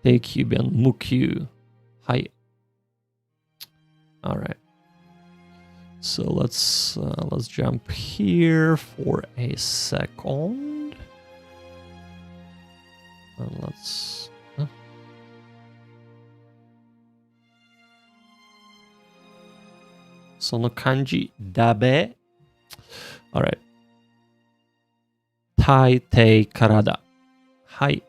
Teikyubi and Mukyu. Hi. Alright. So let's jump here for a second. And let's... Sono kanji dabe. Alright. Tai te karada. Hai.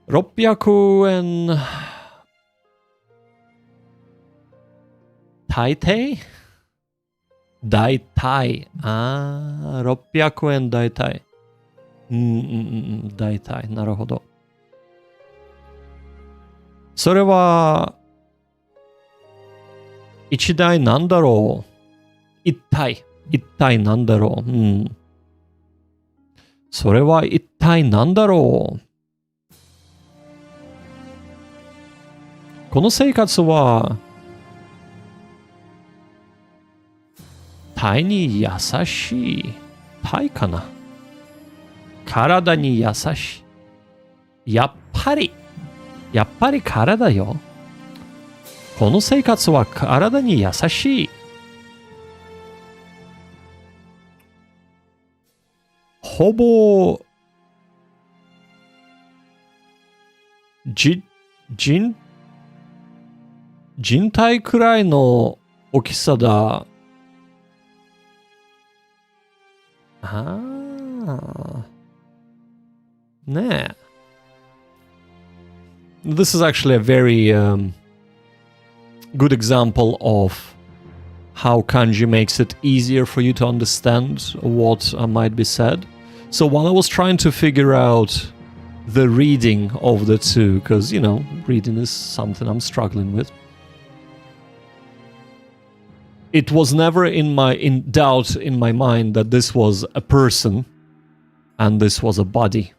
600円。大抵大体。600円大体。大体。なるほど。それは、一体なんだろう。一体なんだろう。それは一体なんだろう。この生活は、体に優しい。体かな。体に優しい。やっぱり体よ。この生活は体に優しい。ほぼ、人体くらいの大きさだ。ねえ。This is actually a very good example of how kanji makes it easier for you to understand what might be said. So while I was trying to figure out the reading of the two, because, reading is something I'm struggling with, it was never in doubt in my mind that this was a person and this was a body.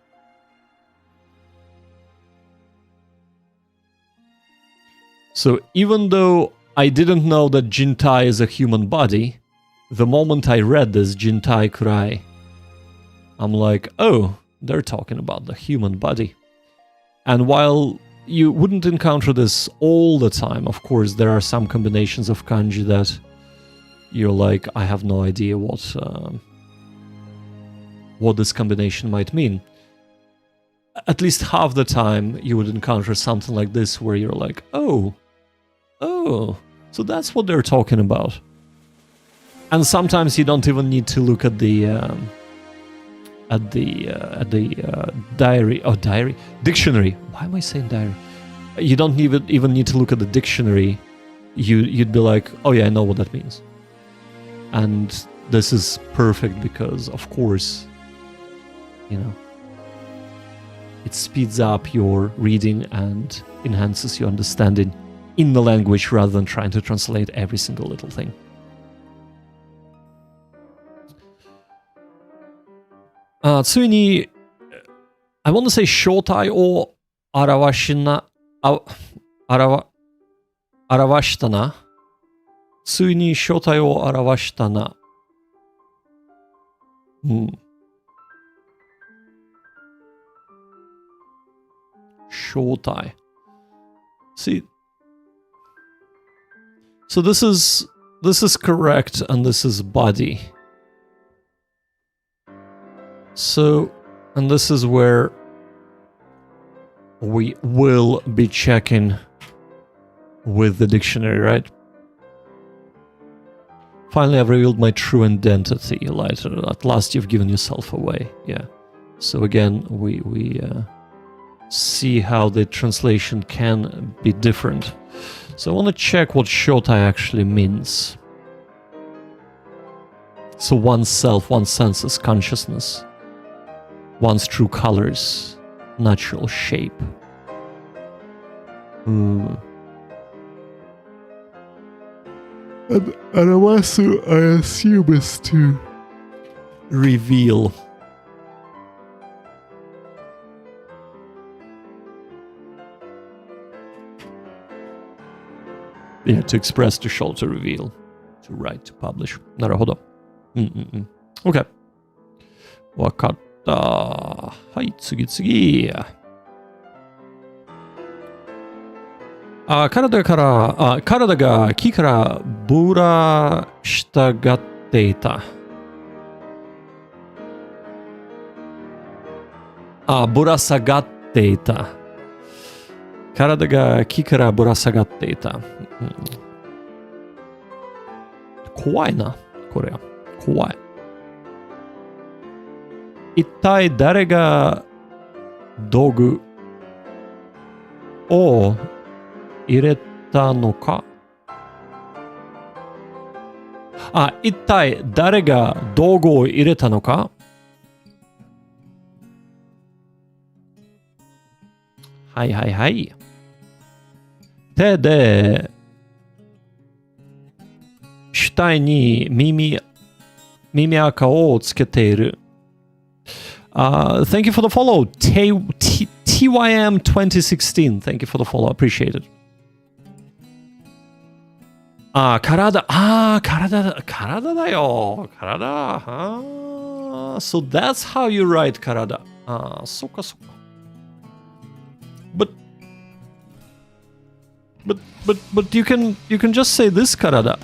So even though I didn't know that Jintai is a human body, the moment I read this Jintai Kurai, I'm like, oh, they're talking about the human body. And while you wouldn't encounter this all the time, of course, there are some combinations of kanji that you're like, I have no idea what this combination might mean. At least half the time, you would encounter something like this where you're like, oh, so that's what they're talking about. And sometimes you don't even need to look at the dictionary. Why am I saying diary? You don't even need to look at the dictionary. You'd be like, oh yeah, I know what that means. And this is perfect because, of course, you know, it speeds up your reading and enhances your understanding in the language rather than trying to translate every single little thing. Tsuini, I want to say shotai o arawashita na. Tsuini shotai o arawashita na. Shotai. See, so this is correct, and this is body. So, and this is where we will be checking with the dictionary, right? Finally, I've revealed my true identity, Lighter. At last, you've given yourself away. Yeah. So again, we see how the translation can be different. So I want to check what shotai actually means. So one's self, one's senses, consciousness, one's true colors, natural shape. And Arawasu, I assume, is to reveal. Yeah, to express, to show, to reveal, to write, to publish. Naruhodo. Okay. Wakatta. はい、次。体が木からぶら下がっていた。ぶら下がっていた。体が木からぶら下がっていた。怖いな、これは。怖い。一体誰が道具を入れたのか？一体誰が道具を入れたのか？はい。手で主体に耳垢をつけている。Thank you for the follow, TYM2016. Thank you for the follow. Appreciate it. 体だよ。体。So that's how you write 体。そっか。But you can just say this 体。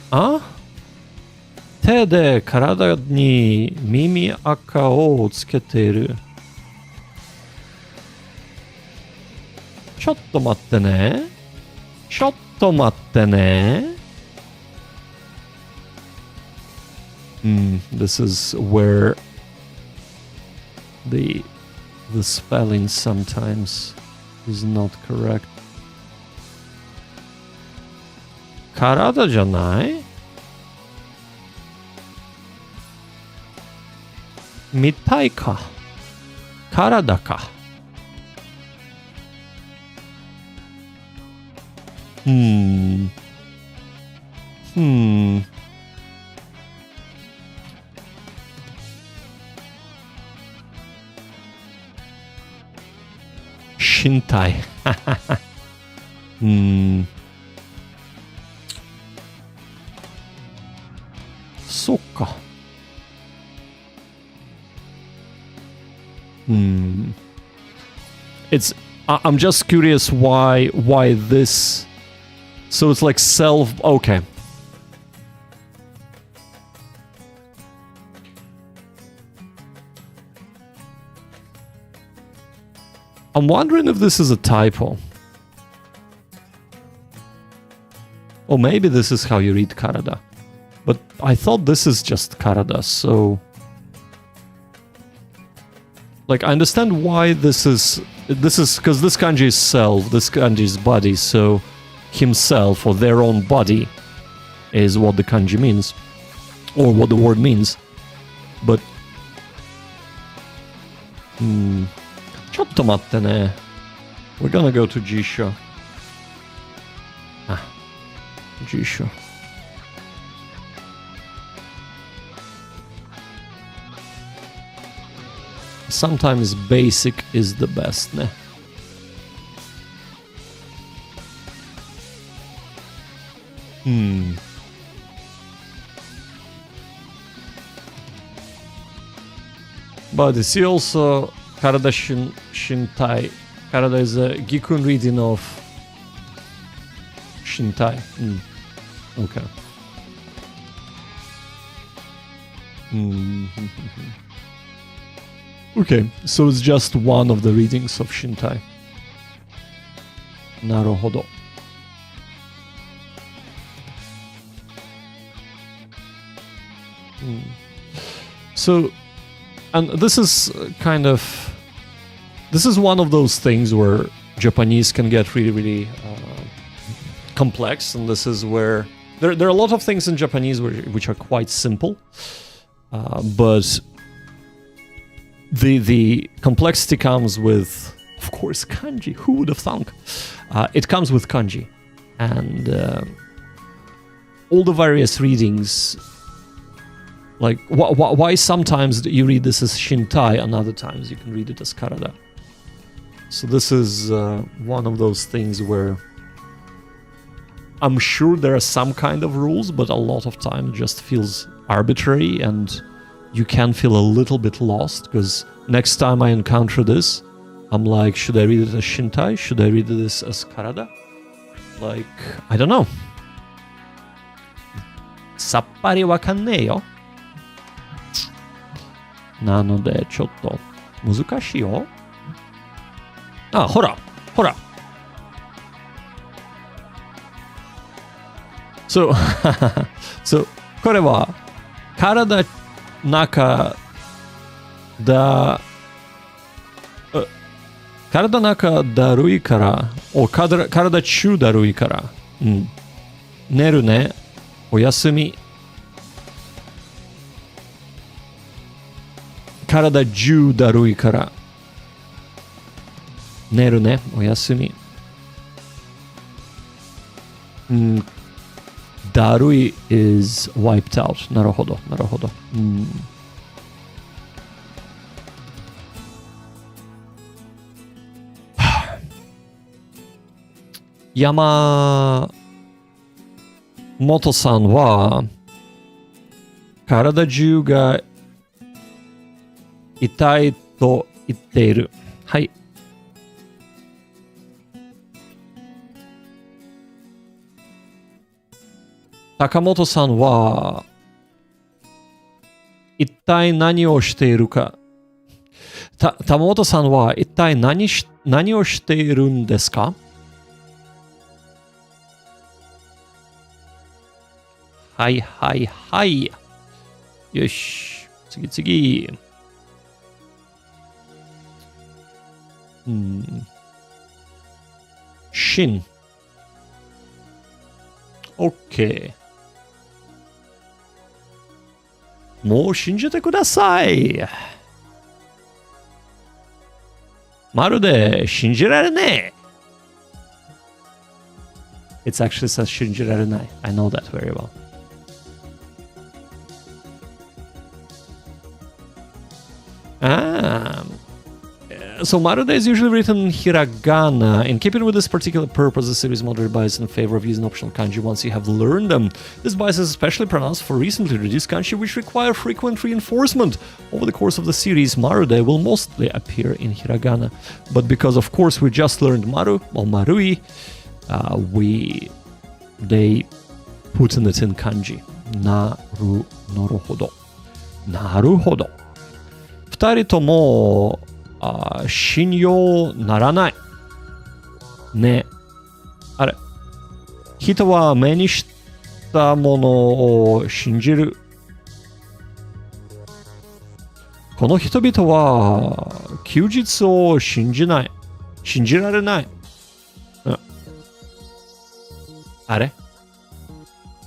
手で体に耳垢をつけている。ちょっと待ってね。This is where the spelling sometimes is not correct. 体じゃない？見たいか？体か？ Shintai. Sokka. I'm just curious why this. So it's like self. Okay. I'm wondering if this is a typo. Or maybe this is how you read karada. But I thought this is just karada, so... Like, I understand why this is... This is because this kanji is self, this kanji is body, so himself or their own body is what the kanji means. Or what the word means. But... ちょっと待ってね. We're gonna go to Jisho. Jisho. Sometimes basic is the best, ne? But you see also Karada Shintai. Karada is a Gikun reading of Shintai. Okay. Okay, so it's just one of the readings of Shintai. Naruhodo. So, and this is kind of... This is one of those things where Japanese can get really, really complex, and this is where... There are a lot of things in Japanese which are quite simple, but the complexity comes with, of course, kanji. Who would have thunk? It comes with kanji, and all the various readings. Like why sometimes you read this as Shintai, and other times you can read it as Karada. So this is one of those things where I'm sure there are some kind of rules, but a lot of time it just feels arbitrary, and you can feel a little bit lost, because next time I encounter this, I'm like, should I read it as Shintai? Should I read this as Karada? Like, I don't know. Sappari wakannei yo. なのでちょっと難しいよ。あ、ほら、ほら。So, so これは体中だるいから、体中だるいから、寝るね、おやすみ。体中だるいから、寝るね、おやすみ。だるい is wiped out. なるほど、なるほど。山本さんは体中が痛いと言っている。はい。高本さんは一体何をしているか。高本さんは一体何をしているんですか？はいはいはい。よし。次。Shun. OK。もう信じてください。まるで信じられねえ。It's actually says 信じられない。I know that very well. So Marude is usually written in hiragana. In keeping with this particular purpose, the series moderate bias in favor of using optional kanji once you have learned them. This bias is especially pronounced for recently reduced kanji which require frequent reinforcement. Over the course of the series, Marude will mostly appear in hiragana. But because, of course, we just learned maru, or marui, they put it in kanji. Naruhodo. Naruhodo. 二人とも信用ならない。ね。あれ。人は目にしたものを信じる。この人々は休日を信じない。信じられない。うん、あれ？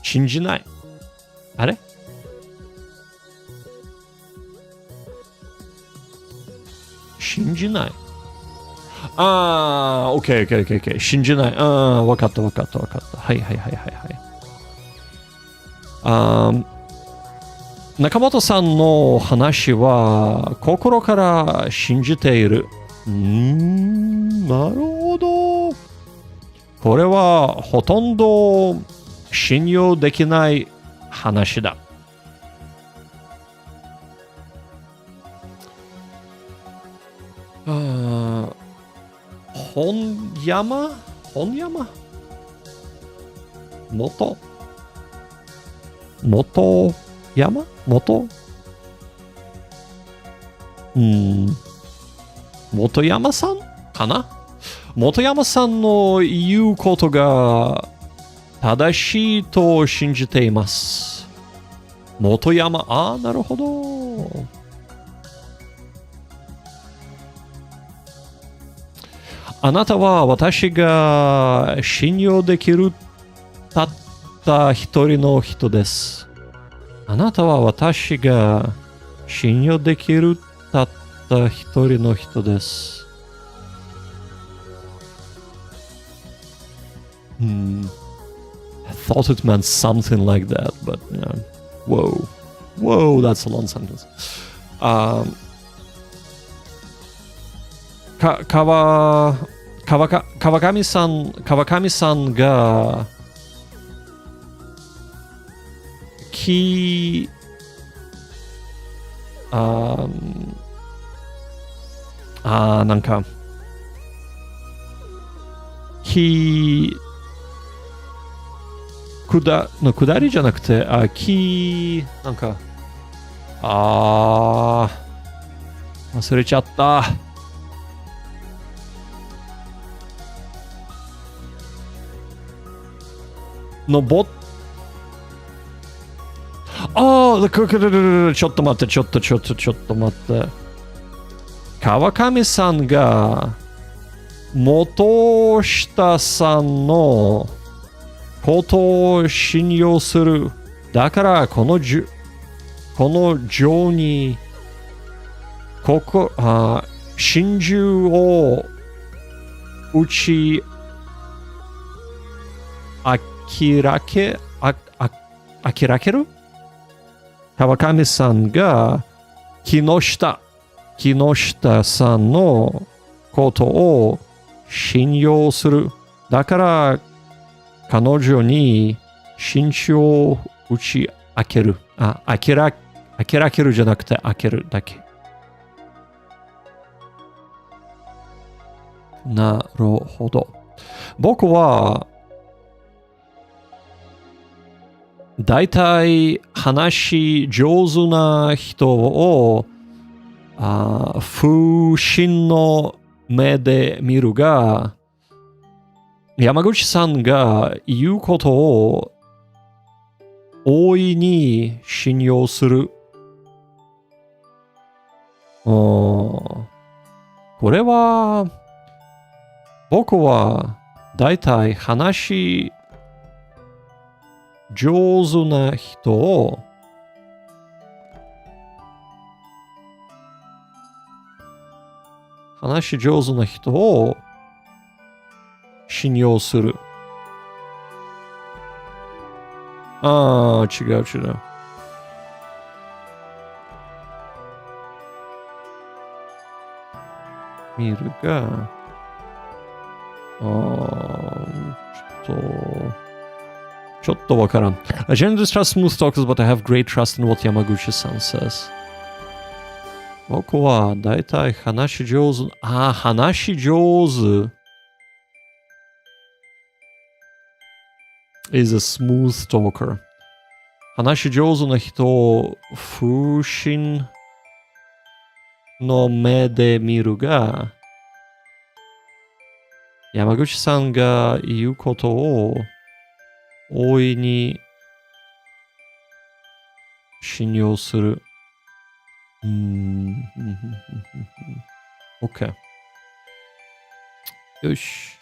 信じない。あれ？信じない。ああ、OK。信じない。ああ、わかった。はい。中本さんの話は心から信じている。なるほど。これはほとんど信用できない話だ。本山元山元山さんかな。元山さんの言うことが正しいと信じています。元山、なるほど。あなたは私が信用できるたった一人の人です。あなたは私が信用できるたった一人の人です。I thought it meant something like that, but yeah. Whoa, that's a long sentence. 川上さんがなんか下りじゃなくてなんか忘れちゃった。ちょっと待って。川上さんが元下さんのことを信用する。だからこの情に真珠を打ち明らける。川上さんが木下さんのことを信用する。だから彼女に真珠を打ち明ける。明らけるじゃなくて開けるだけ。なるほど。僕はだいたい話上手な人を不審の目で見るが、山口さんが言うことを大いに信用する。これは僕はだいたい話上手な人を信用する。違う。見るが、ちょっとわからん。I generally distrust smooth talkers, but I have great trust in what Yamaguchi-san says. 僕はだいたい話上手。話上手 is a smooth talker. 話上手な人、不審の目で見るが、山口さんが言うことを大いに信用する。OK。よし、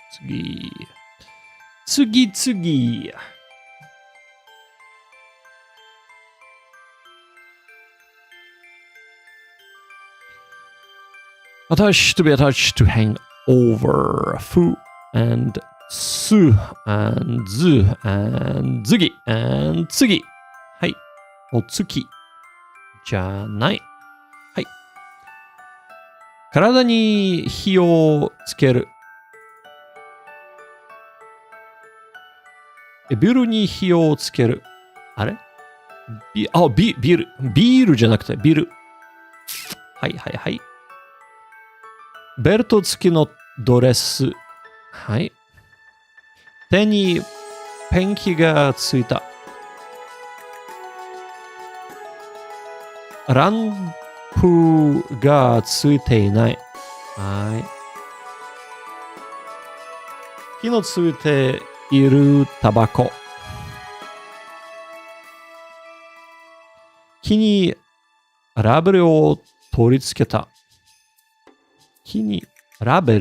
次。Attached to be attached to hang over. Fu and su and zu and zugi and tsugi. はい。お月じゃない。はい。体に火をつける。ビルに火をつける。あれビールじゃなくてビル。はい。ベルト付きのドレス。はい。手にペンキがついた。ランプがついていない。はい。火のついているタバコ。木にラベルを取り付けた。木にラベ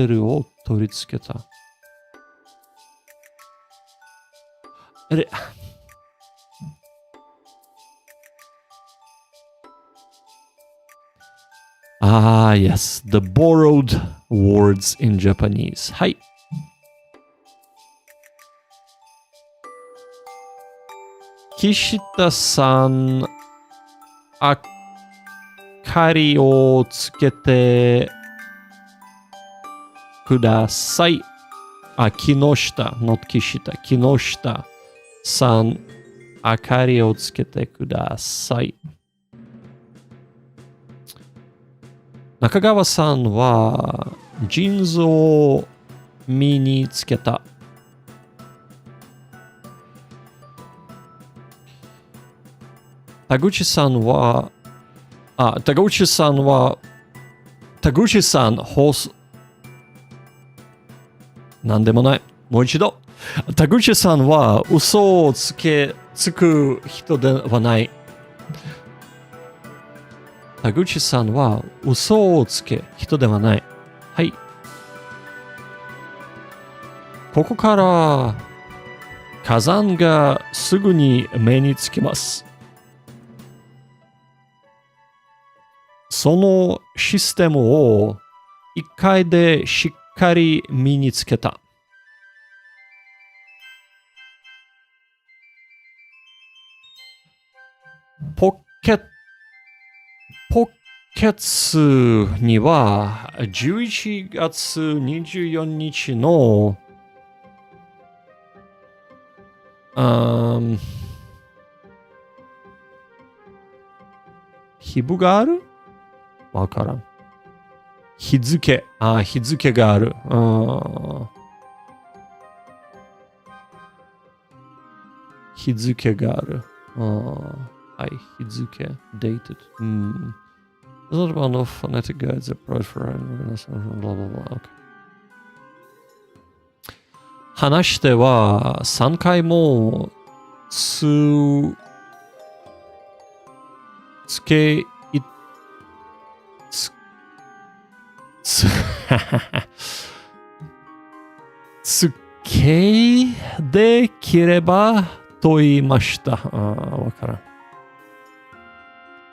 ルを取り付けた。あれyes, the borrowed words in Japanese. はい。岸田さん、明かりをつけてください。木下、not 岸田。木下さん、明かりをつけてください。中川さんはジーンズを身につけた。田口さん、ホース。なんでもない。もう一度。田口さんは嘘をつく人ではない。田口さんは嘘をつけ人ではない。はい。ここから火山がすぐに目につきます。そのシステムを一回でしっかり身につけた。ポケツには11月24日の日付がある？わからん。日付がある。日付がある。はい、日付、dated. There's not about no phonetic guides that provide for blah blah blah. Okay. 話しては3回もつけできればと言いました。わからん。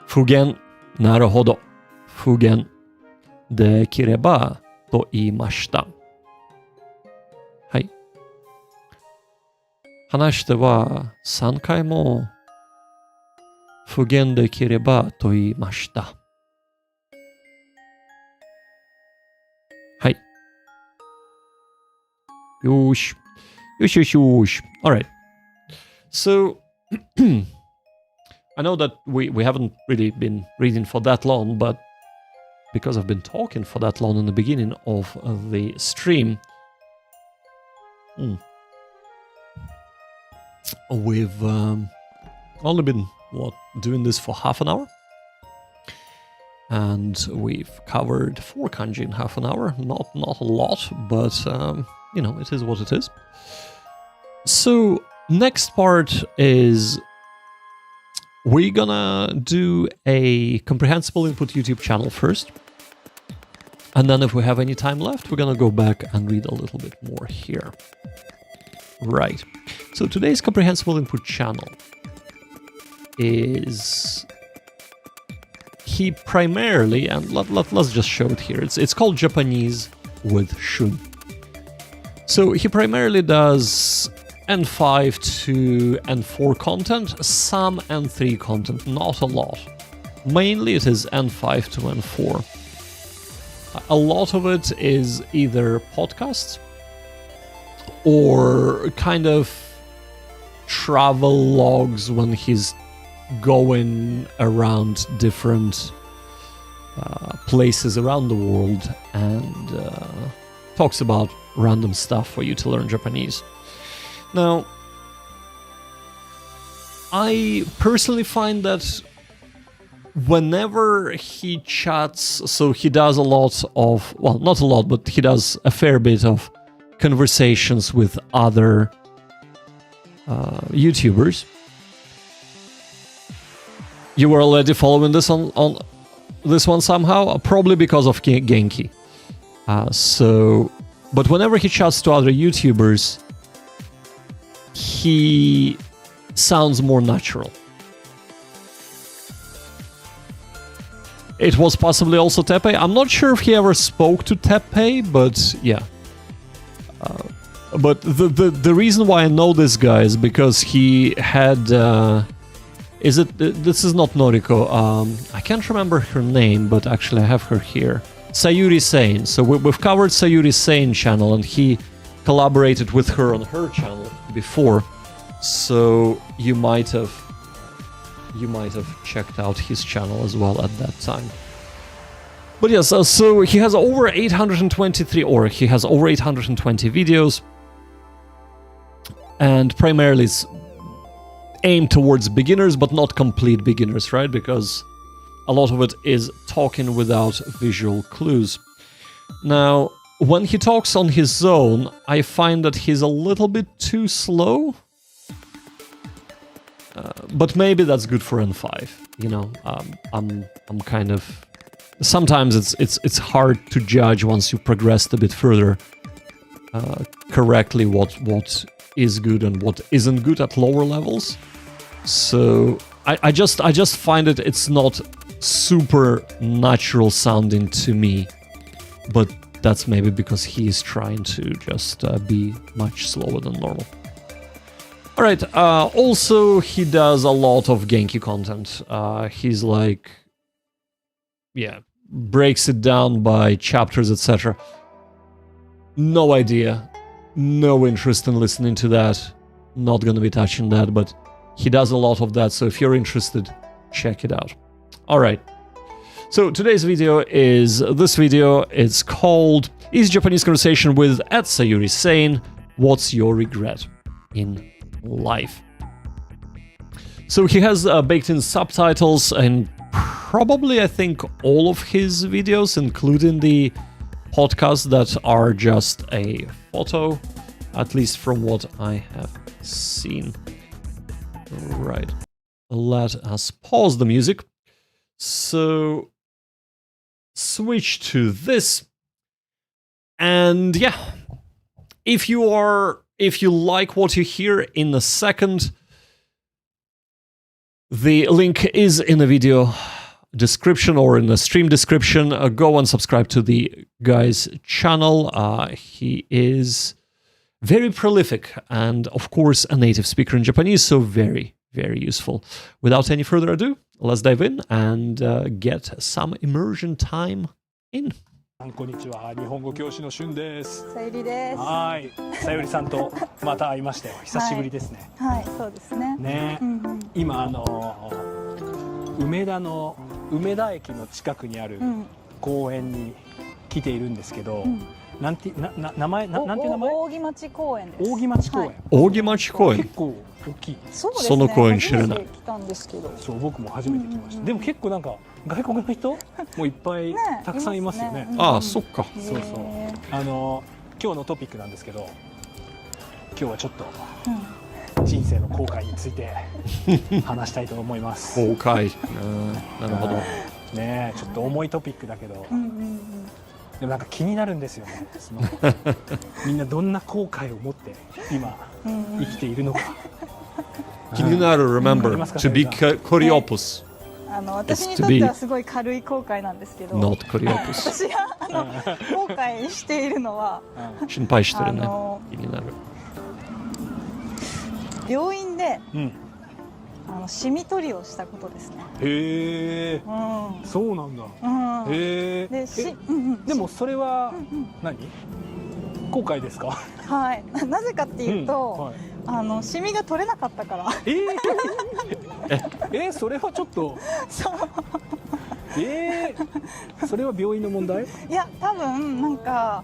不言。なるほど。不言。できればと言いました。はい。話しては3回も不言できればと言いました。Yush. Yush, yush, yush. All right. So, I know that we haven't really been reading for that long, but because I've been talking for that long in the beginning of the stream, we've only been, doing this for half an hour? And we've covered 4 kanji in half an hour. Not a lot, but, you know, it is what it is. So, next part is we're gonna do a Comprehensible Input YouTube channel first. And then if we have any time left, we're gonna go back and read a little bit more here. Right. So today's Comprehensible Input channel is... He primarily, and let's just show it here, it's called Japanese with Shun. So he primarily does N5 to N4 content, some N3 content, not a lot. Mainly it is N5 to N4. A lot of it is either podcasts or kind of travel logs when he's going around different places around the world and talks about random stuff for you to learn Japanese. Now, I personally find that whenever he chats, so he does a lot of, well, not a lot, but he does a fair bit of conversations with other YouTubers. You were already following this on this one somehow, probably because of Genki. But whenever he chats to other YouTubers, he sounds more natural. It was possibly also Teppei. I'm not sure if he ever spoke to Teppei, but yeah. But the reason why I know this guy is because he had... this is not Noriko. I can't remember her name, but actually I have her here. Sayuri Sane. So we've covered Sayuri Sane channel, and he collaborated with her on her channel before. So you might have checked out his channel as well at that time. But yes, so he has over 823, or he has over 820 videos, and primarily it's aimed towards beginners, but not complete beginners, right? Because a lot of it is talking without visual clues. Now, when he talks on his own, I find that he's a little bit too slow. But maybe that's good for N5, you know. I'm kind of... Sometimes it's hard to judge once you progressed a bit further correctly what is good and what isn't good at lower levels. So I just find it's not super natural sounding to me, but that's maybe because he's trying to just be much slower than normal. Alright, also he does a lot of Genki content. He's like, yeah, breaks it down by chapters, etc. No idea, no interest in listening to that, not gonna be touching that, but he does a lot of that, so if you're interested, check it out. Alright, so today's video is this video. It's called Easy Japanese Conversation with @Sayuri Sane. What's your regret in life? So he has baked in subtitles in probably, I think, all of his videos, including the podcasts that are just a photo, at least from what I have seen. Right, let us pause the music. So switch to this, and yeah, if you like what you hear in a second, the link is in the video description or in the stream description. Go and subscribe to the guy's channel. He is very prolific and, of course, a native speaker in Japanese, so very, very useful. Without any further ado, let's dive in and get some immersion time in. こんにちは、日本語教師のしゅんです。さゆりです。はい、さゆりさんとまた会いましたよ。久しぶりですね。はい、そうですね。ね、今梅田駅の近くにある公園に来ているんですけど、なんていう名前？扇町公園です。扇町公園。扇町公園。結構大きい。そうですね。その公園知らない。来たんですけど。そう、僕も初めて来ました。でも結構なんか外国の人もいっぱいたくさんいますよね。ああ、そっか。そうそう。今日のトピックなんですけど、今日はちょっと人生の後悔について話したいと思います。後悔。なるほど。ね、ちょっと重いトピックだけど。でもなんか気になるんですよね。みんなどんな後悔を持って今生きているのか。気になる。Remember to be coreopus。私にとってはすごい軽い後悔なんですけど。Not coreopus。私が後悔しているのは。心配してるね。気になる。病院で。シミ取りをしたことですね。へえ、そうなんだ。へえ。でもそれは何？後悔ですか？はい。なぜかっていうと、シミが取れなかったから。それはちょっと。そう。それは病院の問題？いや、多分なんか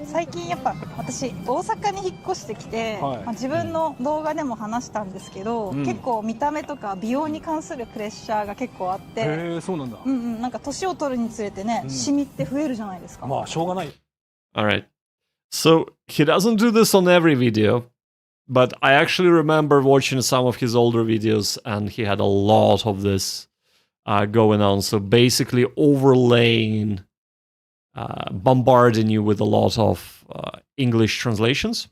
最近やっぱ私大阪に引っ越してきて、自分の動画でも話したんですけど、結構見た目とか美容に関するプレッシャーが結構あって、そうなんだ。なんか年を取るにつれてね、シミって増えるじゃないですか。まあしょうがない。Alright. So he doesn't do this on every video, but I actually remember watching some of his older videos, and he had a lot of this. Going on. So basically overlaying, bombarding you with a lot of English translations.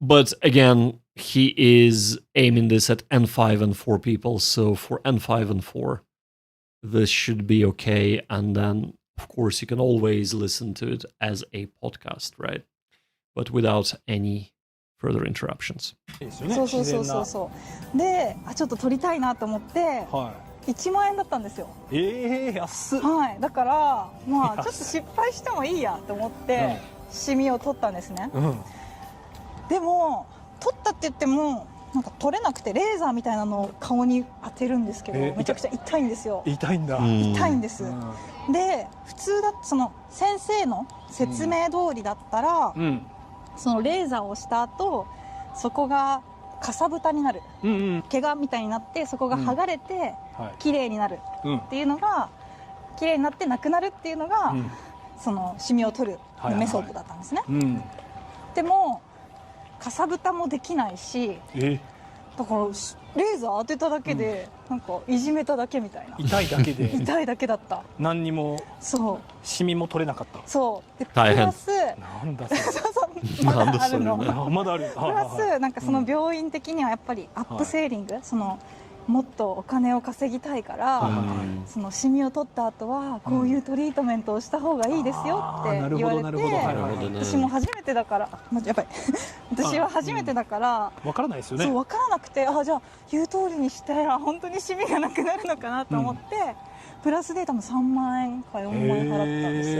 But again, he is aiming this at N5 and 4 people. So for N5 and 4, this should be okay. And then, of course, you can always listen to it as a podcast, right? But without any further interruptions. そうで、ちょっと撮りたいなと思って1万円だったんですよ。安っ。はい、だからまあちょっと失敗してもいいやと思ってシミを取ったんですね。でも取ったって言ってもなんか取れなくて、レーザーみたいなのを顔に当てるんですけど、めちゃくちゃ痛いんですよ。痛いんだ。痛いんです。で、普通だとその先生の説明通りだったら、そのレーザーをした後、そこがかさぶたになる、怪我みたいになってそこが剥がれて綺麗になるっていうのが、綺麗になってなくなるっていうのが、そのシミを取るメソッドだったんですね。でもかさぶたもできないし、だからレーザー当てただけで、なんかいじめただけみたいな。痛いだけで。痛いだけだった。何にも。そう。シミも取れなかった。そう。でプ大変。ラス。なんだそれ。まだあるの。まだある。プラスなんかその病院的にはやっぱりアップセーリング、そのもっとお金を稼ぎたいから、そのシミを取った後はこういうトリートメントをした方がいいですよって言われて、私も初めてだから、やっぱり私は初めてだからわからないですよね。そう、わからなくて、じゃあ言う通りにしたら本当にシミがなくなるのかなと思って、プラスで多分3万円か4万円払ったんです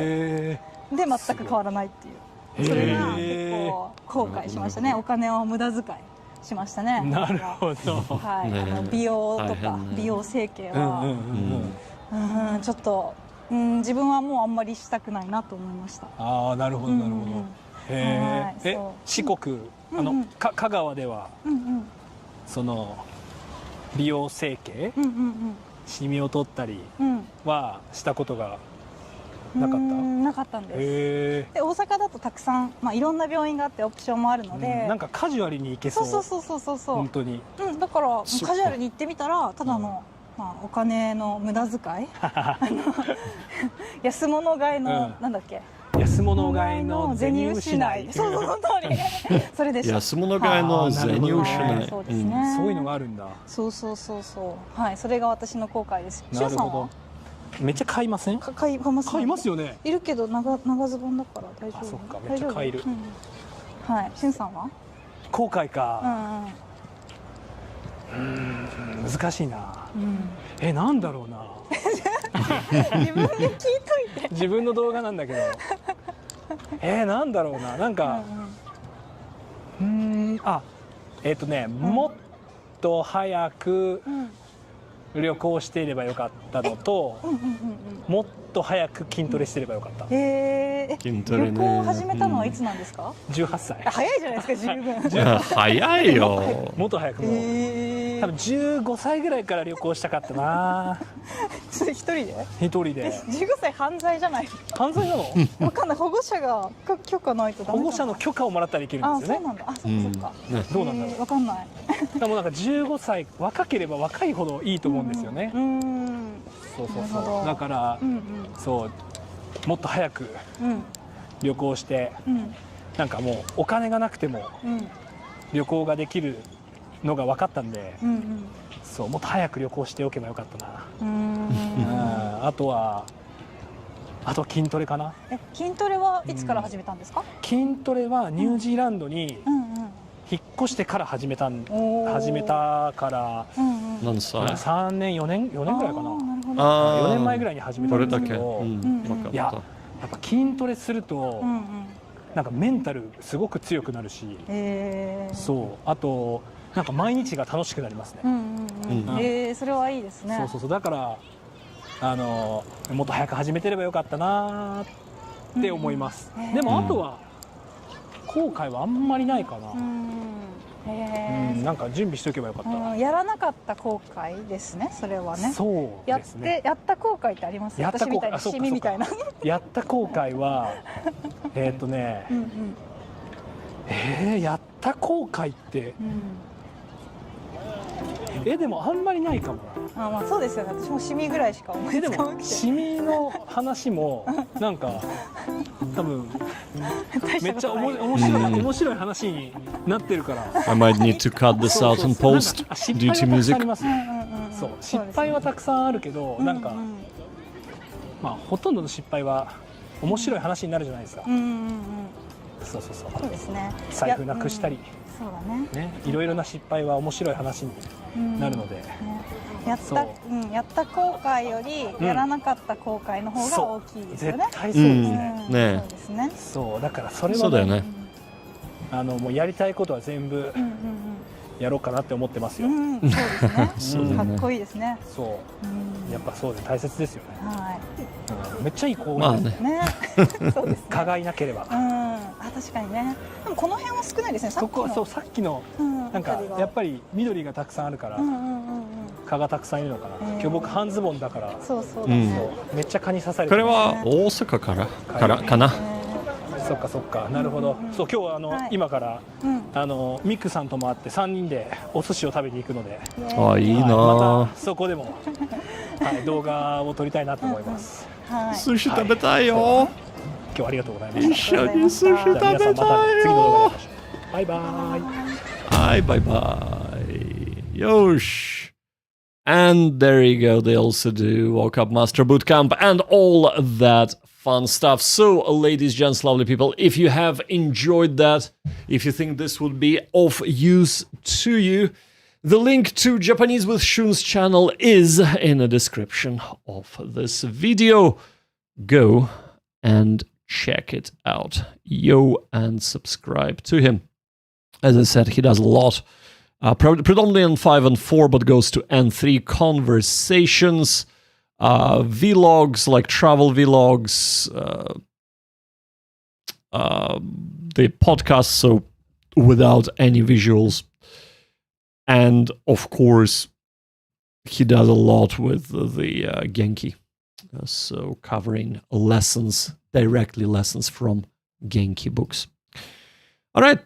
よ。で全く変わらないっていう、それが結構後悔しましたね。お金を無駄遣いしましたね。なるほど。はい、美容とか美容整形はちょっと自分はもうあんまりしたくないなと思いました。ああ、なるほどなるほど。四国香川ではその美容整形、シミを取ったりはしたことがなかった？なかったんです。で、大阪だとたくさん、いろんな病院があってオプションもあるので、なんかカジュアルに行けそう。そう本当に。だからカジュアルに行ってみたら、ただのお金の無駄遣い、安物買いのなんだっけ？安物買いの銭失い。そう、その通り。それでした。安物買いの銭失い。そうですね。そういうのがあるんだ。そう。はい、それが私の後悔です。なるほど。めっちゃ買いません？買います。買いますよね。いるけど長ズボンだから大丈夫。そっか、めっちゃ買える。はい、しゅんさんは？後悔か。難しいな。なんだろうな。自分で聞いといて。自分の動画なんだけどなんだろうな、なんかもっと早く旅行していればよかったのと、もっと早く筋トレしてればよかった。筋トレね。旅行を始めたのはいつなんですか？18歳。早いじゃないですか、十分。早いよ。もっと早くもう、多分15歳ぐらいから旅行したかったな。一人で15歳犯罪じゃない？犯罪なの？わかんない。保護者が許可ないとダメ。保護者の許可をもらったらいけるんですよね。そうなんだ。そっか。どうなんだろう。わかんない。でもなんか15歳若ければ若いほどいいと思うんですよね。そうだから、そうもっと早く旅行して、なんかもうお金がなくても旅行ができるのが分かったんで、そうもっと早く旅行しておけばよかったな。あとは筋トレかな。筋トレはいつから始めたんですか？筋トレはニュージーランドに引っ越してから始めたから何歳？3年4年ぐらいかな。4年前ぐらいに始めたんですけど、いややっぱ筋トレするとなんかメンタルすごく強くなるし、そうあとなんか毎日が楽しくなりますね。それはいいですね。そうだからもっと早く始めてればよかったなって思います。でもあとは後悔はあんまりないかな。なんか準備しておけばよかった。やらなかった後悔ですね、それはね。そうですね。やった後悔ってあります？私みたいなシミみたいな。やった後悔はやった後悔ってでもあんまりないかも。まあそうですよね。私もシミぐらいしか思いつかなくて。シミの話もなんか多分めっちゃ面白い話になってるから。I might need to cut this out and post due to music. そう失敗はたくさんあるけど、なんかまあほとんどの失敗は面白い話になるじゃないですか。そうですね。財布なくしたり。そうだね。いろいろな失敗は面白い話になるので、やった後悔よりやらなかった後悔の方が大きいですよね。絶対そうですね。そうだからそれはそうだよね。もうやりたいことは全部やろうかなって思ってますよ。そうですね。かっこいいですね。そうやっぱそうで大切ですよね。めっちゃいい子がね。そうですね。蚊がいなければ。確かにね。でもこの辺は少ないですね。さっきのなんかやっぱり緑がたくさんあるから蚊がたくさんいるのかな。今日僕半ズボンだから。めっちゃ蚊に刺されて。これは大阪からかな。そっかなるほど。そう今日は今からミクさんとも会って3人でお寿司を食べに行くので、いいな。またそこでも動画を撮りたいなと思います。寿司食べたいよ。今日はありがとうございました。一緒に寿司食べたいよ。次の動画で会いましょう。バイバイ。はい、バイバイ。よし。And there you go. They also do Walk Up Master Bootcamp and all that fun stuff. So, ladies, gents, lovely people, if you have enjoyed that, if you think this would be of use to you, the link to Japanese with Shun's channel is in the description of this video. Go and check it out. And subscribe to him. As I said, he does a lot. Predominantly on 5 and 4, but goes to N3 conversations, vlogs like travel vlogs, the podcast, so without any visuals. And of course, he does a lot with the Genki. So covering directly lessons from Genki books. All right,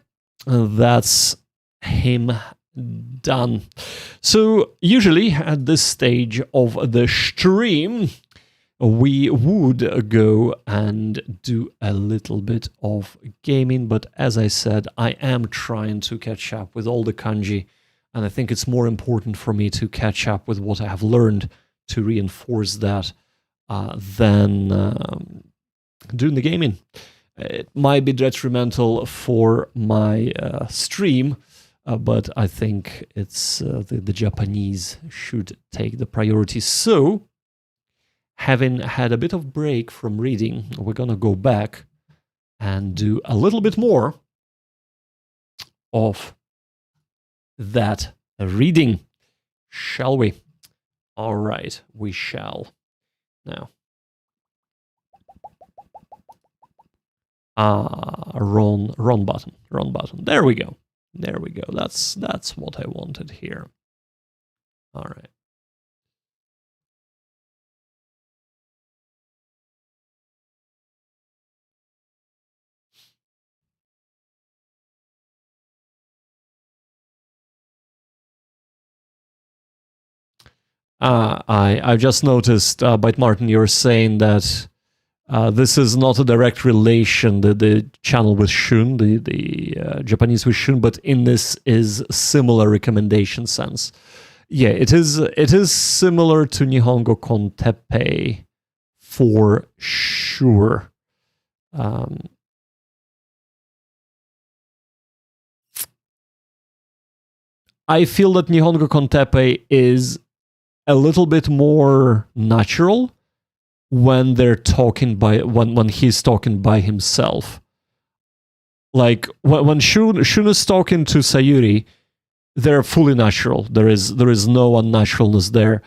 that's him done. So usually at this stage of the stream, we would go and do a little bit of gaming. But as I said, I am trying to catch up with all the kanji. And I think it's more important for me to catch up with what I have learned to reinforce that than doing the gaming. It might be detrimental for my stream, but I think it's the Japanese should take the priority. So, having had a bit of break from reading, we're going to go back and do a little bit more of that reading. Shall we? All right, we shall. Now. Wrong button. There we go. That's what I wanted here. All right. I just noticed, Bite Martin, you're saying that this is not a direct relation, the channel with Shun, the Japanese with Shun, but in this is similar recommendation sense. Yeah, it is similar to Nihongo Konteppei for sure. I feel that Nihongo Konteppei is a little bit more natural when they're talking when he's talking by himself. Like when Shun is talking to Sayuri, they're fully natural. There is no unnaturalness there.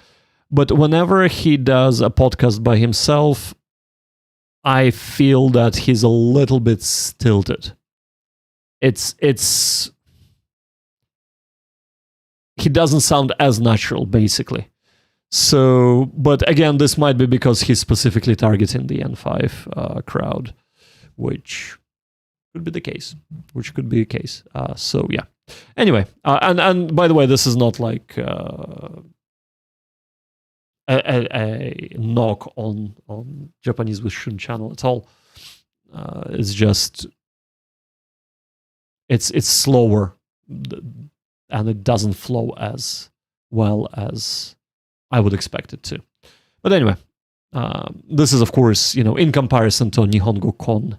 But whenever he does a podcast by himself, I feel that he's a little bit stilted. It's he doesn't sound as natural, basically. So, but again, this might be because he's specifically targeting the N5 crowd, which could be the case. So yeah. Anyway, and by the way, this is not like a knock on Japanese with Shun channel at all. It's just it's slower, and it doesn't flow as well as I would expect it to. But anyway, this is of course, in comparison to Nihongo Kon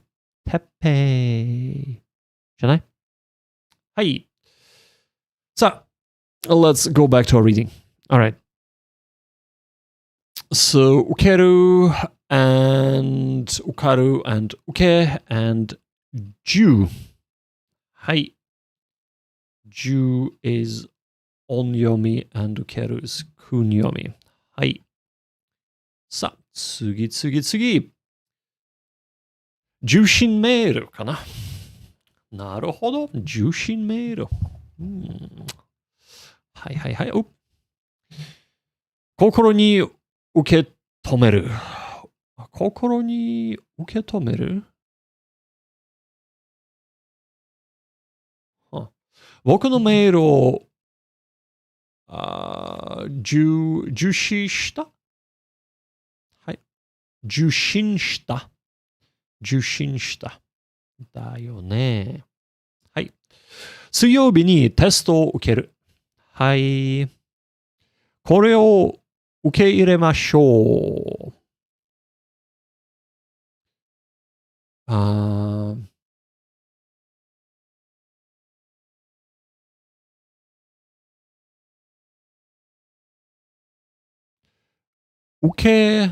Teppei. Janai? Hi. So, let's go back to our reading. All right. So, ukeru and ukaru and uke and ju. Hi. Ju is onyomi and ukeru is kunyomi. Hai. Sa, tsugi. Jushin meiru kana. Naruhodo. Jushin meiru. Hai. Oh. Kokoro ni uketomeru. Kokoro ni uketomeru? 僕のメールを受信したはい。受信した。だよね。はい。水曜日にテストを受ける。はい。これを受け入れましょう。受け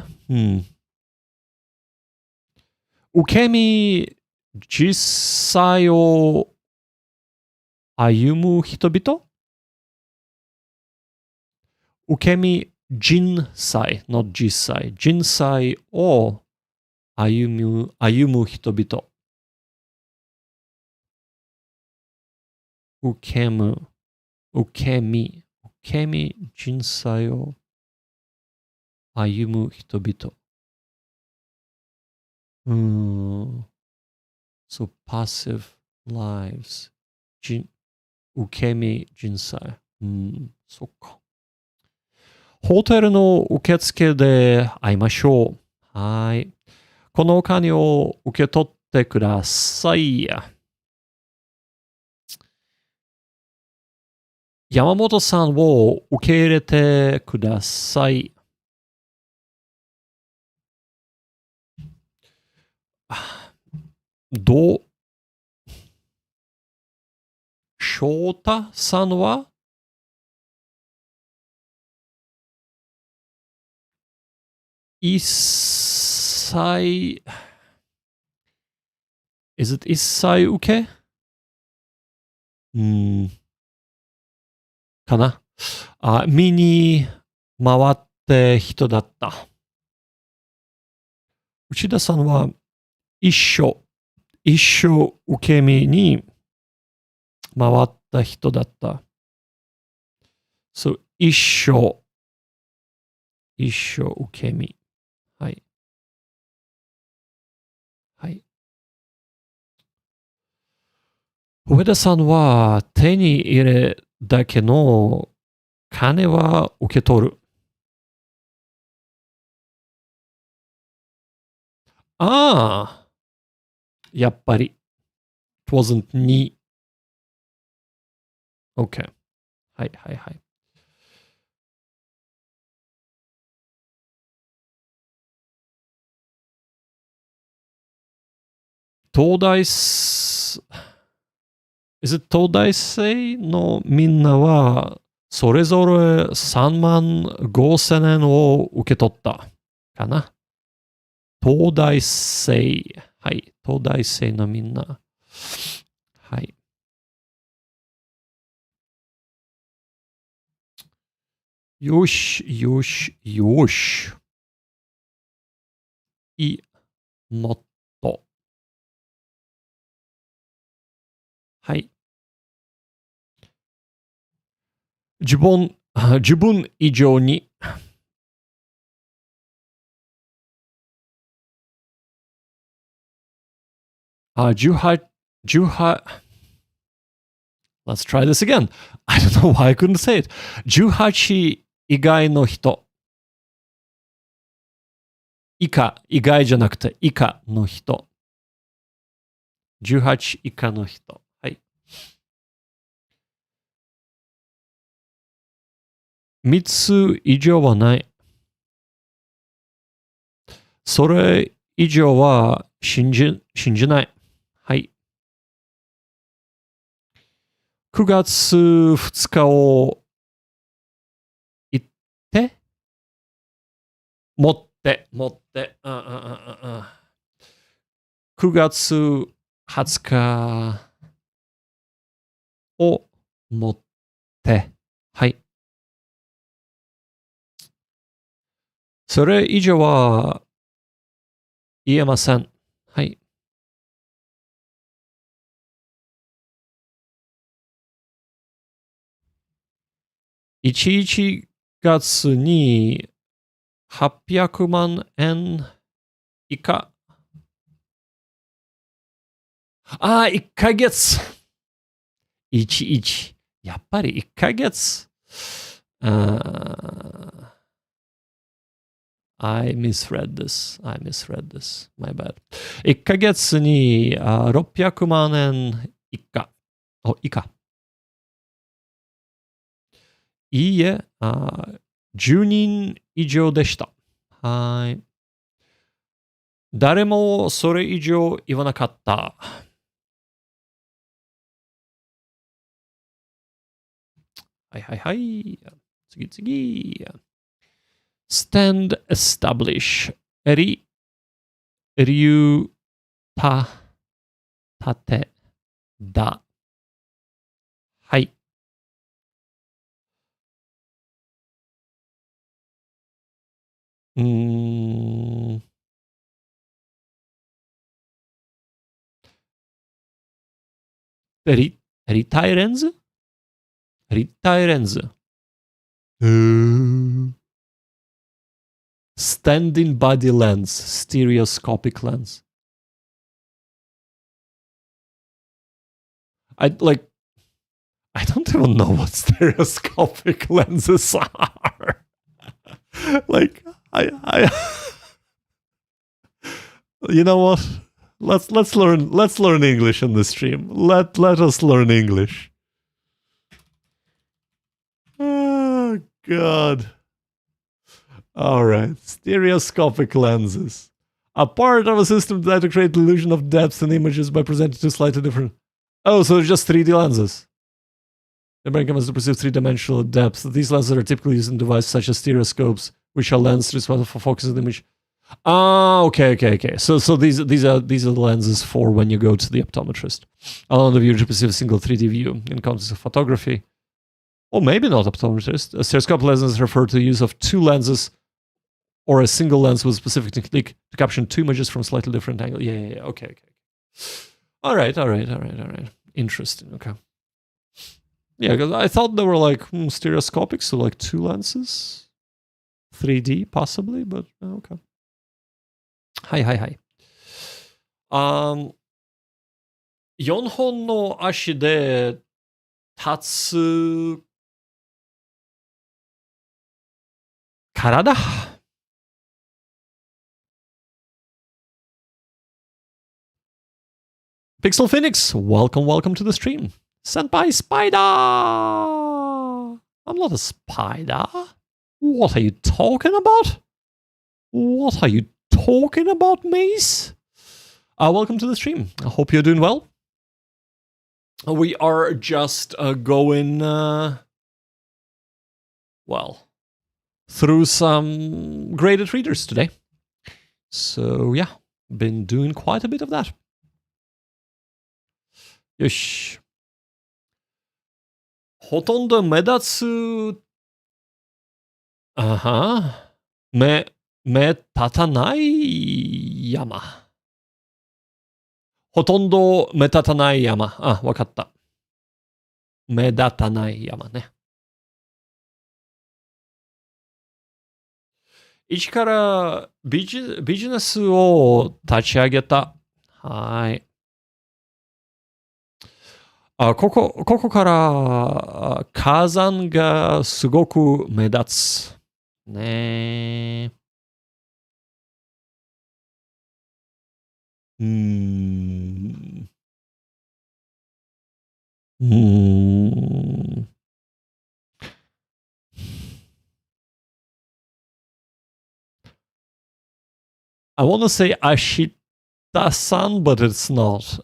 身実際を歩む人々受け身人際 not 実際人際を歩む人々受け身人際を歩む人々So passive lives 受け身人際そっかホテルの受付で会いましょうはいこのお金を受け取ってください山本さんを受け入れてください翔太さんは Issai. Is it Issai uke? かな。見に回って人だった。内田さんは一生受け身に回った人だった。そう、一生受け身。はい。はい。上田さんは手に入れだけの金は受け取る。ああ、やっぱり。It wasn't に。OK。はいはいはい。東大is it 東大生のみんなはそれぞれ3万5千円を受け取ったかな。東大生。はい。東大生のみんな。はい。よし。もっと。はい。自分以上に。18 Let's try this again. I don't know why I couldn't say it. 18以外の人。以外じゃなくて以下の人。18以下の人。はい。3つ以上はない。それ以上は信じない。はい。9月2日を行って持って。9月20日を持って。はい。それ以上は言えません。はい。11月に800万円以下。1ヶ月。11。やっぱり1ヶ月。I misread this. My bad. 1ヶ月に600万円以下。以下。いいえ、10人以上でした。はい。誰もそれ以上言わなかった。はい。次。stand, establish. 理由、立て、だ。はい。立体レンズ Standing body lens, stereoscopic lens. I don't even know what stereoscopic lenses are. Like, you know what? Let's learn English in this stream. Let us learn English. Oh God. All right, stereoscopic lenses. A part of a system designed to create illusion of depth in images by presenting two slightly different. Oh, so it's just 3D lenses. The brain can perceive three-dimensional depth. These lenses are typically used in devices such as stereoscopes, which are lenses responsible for focusing the image Okay. So these are the lenses for when you go to the optometrist. Along the view to perceive a single 3D view in context of photography. Or maybe not optometrist. Stereoscopic lenses refer to the use of two lenses or a single lens with a specific technique to capture two images from slightly different angles. Yeah. Okay. All right. Interesting. Okay. Yeah, because I thought they were like stereoscopic, so like two lenses, 3D possibly, but okay. Hi. 4本の足で立つ体 Pixel Phoenix, welcome to the stream. Senpai Spider! I'm not a spider. What are you talking about? Mace? Welcome to the stream. I hope you're doing well. We are just going, through some graded readers today. So yeah, been doing quite a bit of that. よし。ほとんど目立つ、目立たない山。ほとんど目立たない山。わかった。目立たない山ね。一からビジネスを立ち上げた。はい。ここから火山がすごく目立つ。ねI want to say Ashita-san, but it's not.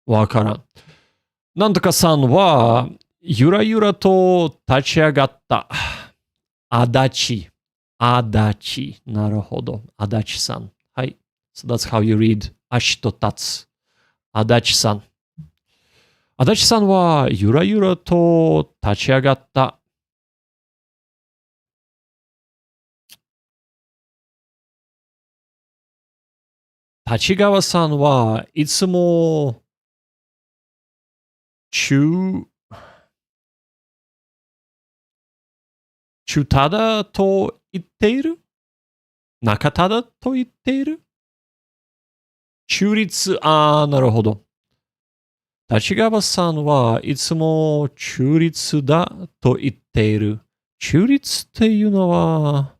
わからん。なんとかさんは、ゆらゆらと立ち上がった。あだち。なるほど。あだちさん。はい。So that's how you read 足と立つ。あだちさん。あだちさんは、ゆらゆらと立ち上がった。立川さんはいつも中ただと言っている中ただと言っている中立、なるほど。立川さんはいつも中立だと言っている。中立っていうのは、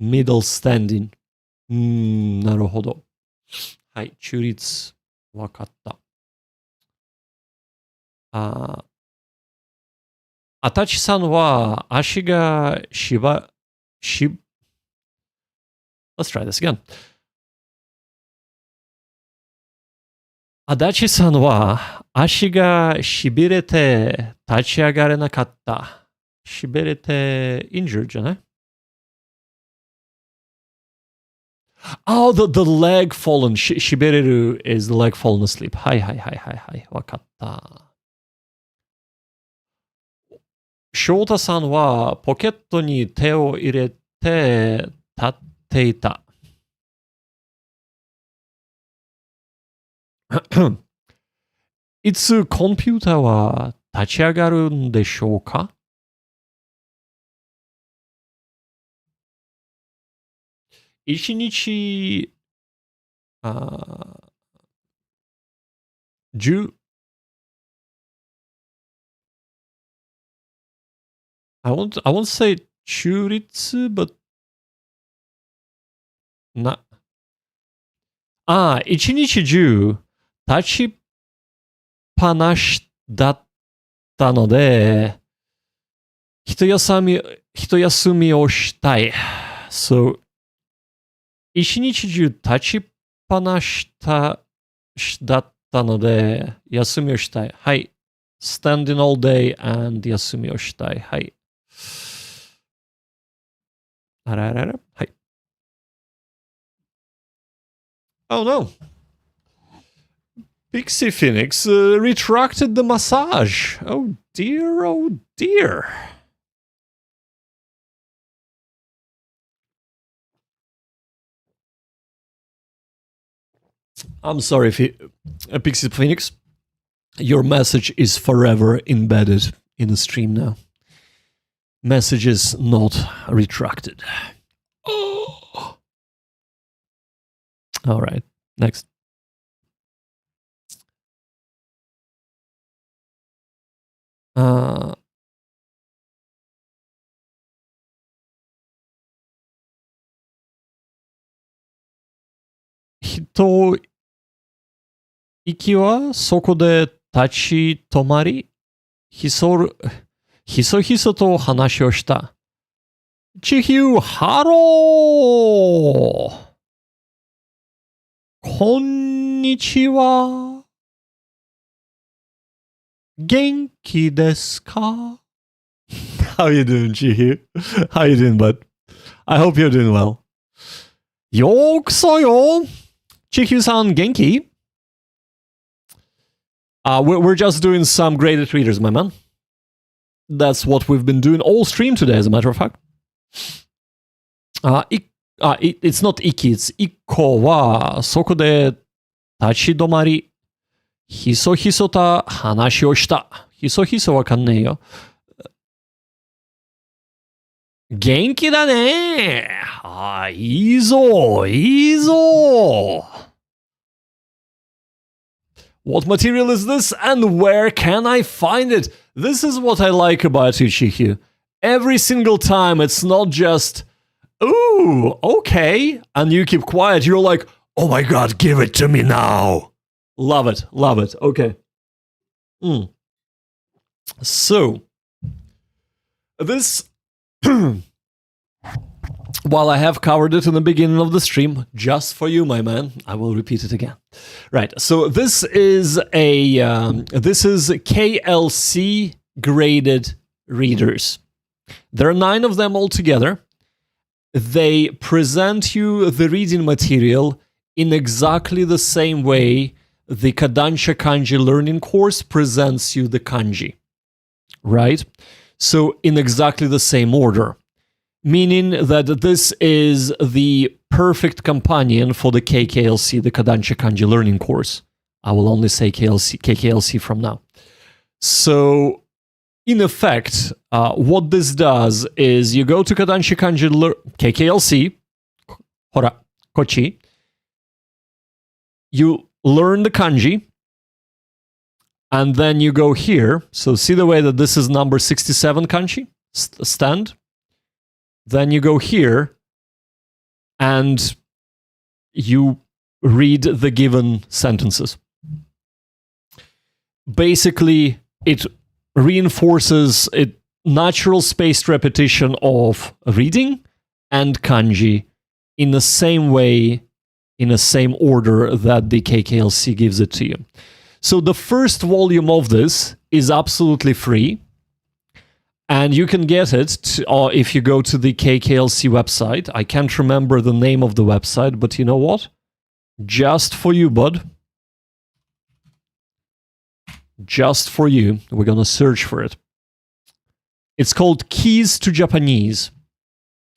middle standing。なるほど。はい、中立。わかった。あたちさんは足がLet's try this again. あだちさんは足がしびれて立ち上がれなかった。しびれて injured じゃない？Oh, the leg fallen. しびれる is the leg fallen asleep. はい。わかった。翔太さんはポケットに手を入れて立っていた。いつコンピューターは立ち上がるんでしょうか？一日、10 I won't say 中立 but 一日中立ちっぱなしだったので一休みをしたい。So 一日中立ちっぱなしだったので、休みをしたい。はい。Standing all day and 休みをしたい。はい。あららら。はい。Oh no. Pixie Phoenix retracted the massage. Oh dear, oh dear. I'm sorry, Pixie Phoenix. Your message is forever embedded in the stream now. Message is not retracted. Oh. All right, next. Hito iki wa soko de tachi tomari, hiso hiso to hanashi o shita. Chihyu haro! Konnichiwa. Genki desu ka? How you doing, Chihyu? How you doing, bud? I hope you're doing well. Yokuso yo! Chihyu-san, genki? We're just doing some graded readers, my man. That's what we've been doing all stream today, as a matter of fact. It's not iki, it's ikko wa soko de tachidomari hiso hiso ta hanashi o shita. Hiso hiso wakannei yo. Genki da ne! Ii zo, ii zo! What material is this and where can I find it? This is what I like about you, Chihyu. Every single time it's not just, ooh, okay, and you keep quiet. You're like, oh my god, give it to me now. Love it, okay. So, this... While I have covered it in the beginning of the stream, just for you, my man, I will repeat it again. Right, so this is KLC Graded Readers. There are 9 of them altogether. They present you the reading material in exactly the same way the Kadansha Kanji learning course presents you the kanji. Right? So in exactly the same order. Meaning that this is the perfect companion for the KKLC, the Kadansha Kanji learning course. I will only say KKLC from now. So, in effect, what this does is you go to Kadansha Kanji KKLC, hora, kochi, you learn the kanji, and then you go here. So see the way that this is number 67 kanji, stand. Then you go here and you read the given sentences. Basically, it reinforces a natural spaced repetition of reading and kanji in the same way, in the same order that the KKLC gives it to you. So the first volume of this is absolutely free. And you can get it if you go to the KKLC website. I can't remember the name of the website, but you know what? Just for you, bud. Just for you. We're going to search for it. It's called Keys to Japanese.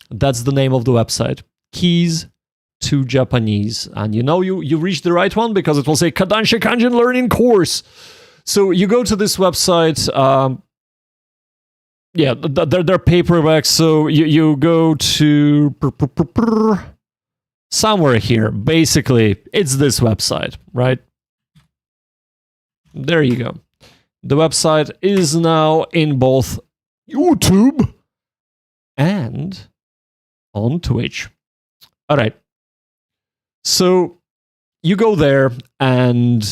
That's the name of the website. Keys to Japanese. And you know you reached the right one because it will say Kadansha Kanji Learning Course. So you go to this website... yeah, they're paperbacks, so you go to somewhere here. Basically, it's this website, right? There you go. The website is now in both YouTube and on Twitch. All right. So you go there, and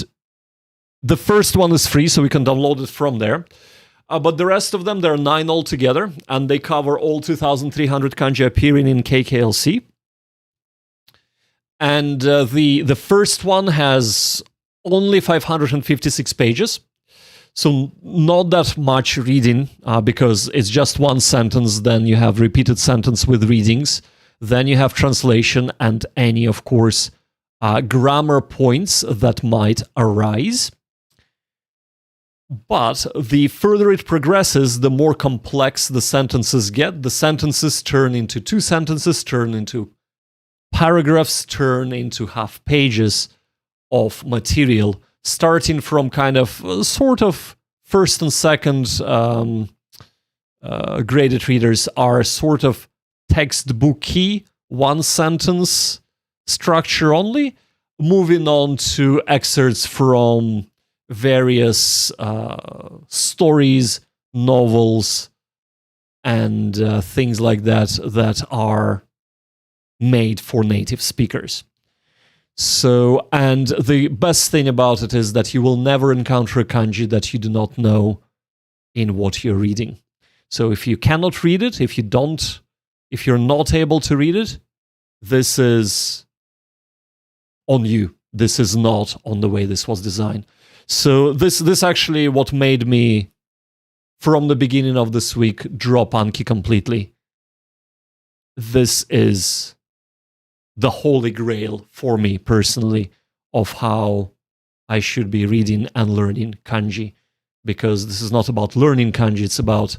the first one is free, so we can download it from there. But the rest of them, there are 9 altogether, and they cover all 2,300 kanji appearing in KKLC. And the first one has only 556 pages. So not that much reading because it's just one sentence. Then you have repeated sentence with readings. Then you have translation and any, of course, grammar points that might arise. But the further it progresses, the more complex the sentences get. The sentences turn into 2 sentences, turn into paragraphs, turn into half pages of material, starting from kind of sort of first and second graded readers are sort of textbooky, one sentence structure only, moving on to excerpts from various stories, novels, and things like that that are made for native speakers. So, and the best thing about it is that you will never encounter a kanji that you do not know in what you're reading. So if you cannot read it, if you're not able to read it, this is on you. This is not on the way this was designed. So this actually what made me, from the beginning of this week, drop Anki completely. This is the holy grail for me personally of how I should be reading and learning kanji, because this is not about learning kanji, it's about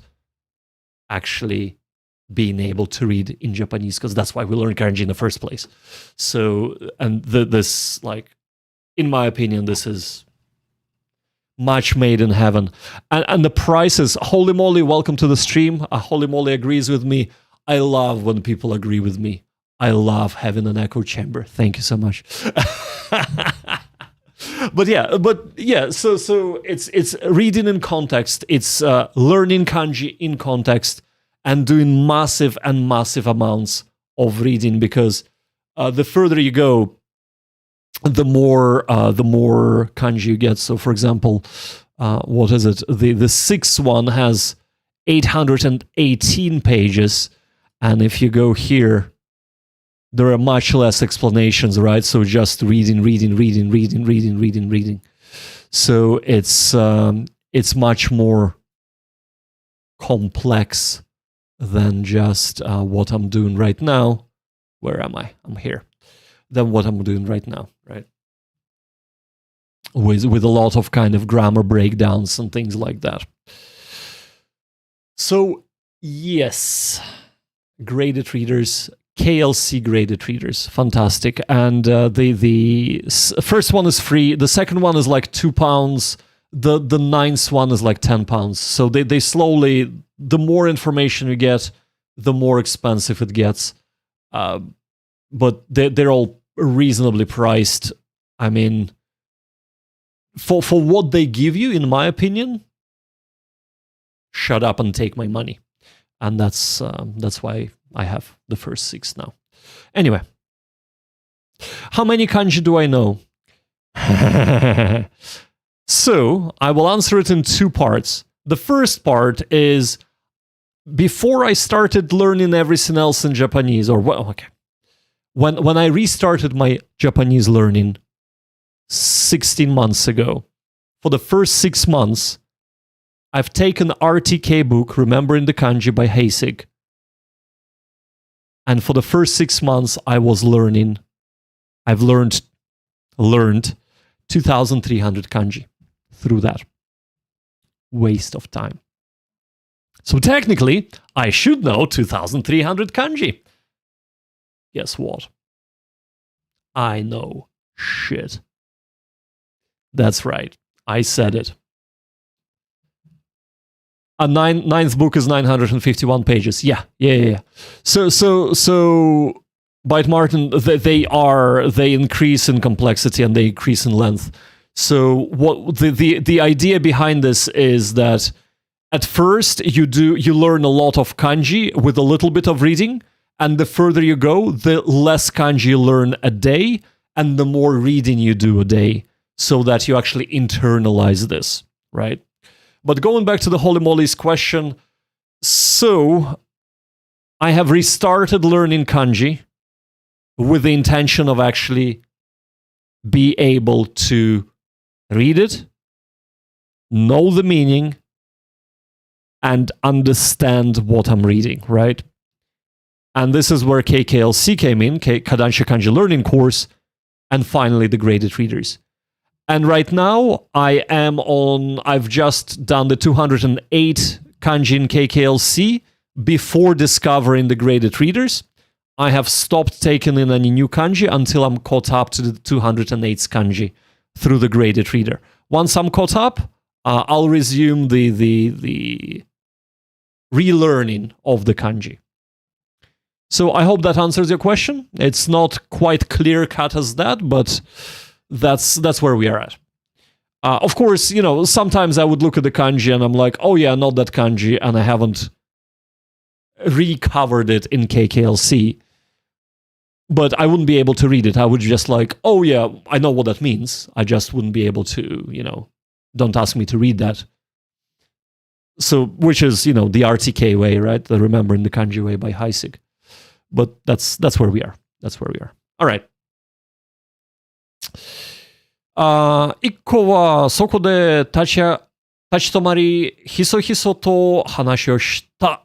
actually being able to read in Japanese, because that's why we learn kanji in the first place. So, and this, like, in my opinion, this is match made in heaven. And the prices, holy moly, welcome to the stream. Holy moly agrees with me. I love when people agree with me. I love having an echo chamber. Thank you so much. But yeah, so it's reading in context. It's learning kanji in context and doing massive amounts of reading, because the further you go, the more kanji you get. So, for example, what is it? The sixth one has 818 pages, and if you go here, there are much less explanations, right? So just reading. So it's much more complex than just what I'm doing right now. Where am I? I'm here. Than what I'm doing right now, right? With a lot of kind of grammar breakdowns and things like that. So yes, graded readers. KLC Graded Readers, fantastic. And the first one is free. The second one is like £2. The ninth one is like £10. So they slowly, the more information you get, the more expensive it gets. But they're all reasonably priced. I mean, for what they give you, in my opinion, shut up and take my money. And that's why I have the first 6 now. Anyway, how many kanji do I know? So I will answer it in 2 parts. The first part is, before I started learning everything else in Japanese, when I restarted my Japanese learning 16 months ago, for the first 6 months, I've taken RTK book, Remembering the Kanji by Heisig. And for the first 6 months, I was learning. I've learned 2,300 kanji through that. Waste of time. So technically, I should know 2,300 kanji. Guess what? I know shit. That's right. I said it. A ninth book is 951 pages. Yeah. So, Byte Martin, they increase in complexity and they increase in length. So, what the idea behind this is that at first you learn a lot of kanji with a little bit of reading, and the further you go, the less kanji you learn a day, and the more reading you do a day, so that you actually internalize this, right? But going back to the Holy Moly's question, so I have restarted learning kanji with the intention of actually be able to read it, know the meaning, and understand what I'm reading, right? And this is where KKLC came in, Kadansha Kanji Learning Course, and finally the Graded Readers. And right now, I've just done the 208 kanji in KKLC before discovering the Graded Readers. I have stopped taking in any new kanji until I'm caught up to the 208 kanji through the Graded Reader. Once I'm caught up, I'll resume the relearning of the kanji. So I hope that answers your question. It's not quite clear-cut as that, but that's where we are at. Of course, sometimes I would look at the kanji and I'm like, oh yeah, not that kanji, and I haven't recovered it in KKLC. But I wouldn't be able to read it. I would just like, oh yeah, I know what that means. I just wouldn't be able to, don't ask me to read that. So, which is, the RTK way, right? The Remembering the Kanji Way by Heisig. But that's where we are. That's where we are. All right. 一個はそこで立ち止まり、ひそひそと話をした。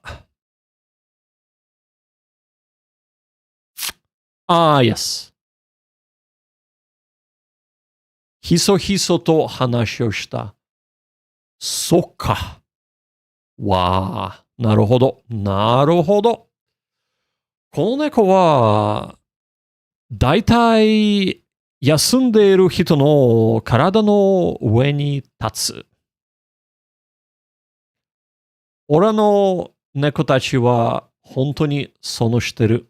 Yes. ひそひそと話をした。そっか。わあ、なるほど。なるほど。この猫は、だいたい休んでいる人の体の上に立つ。俺の猫たちは本当にそのしてる。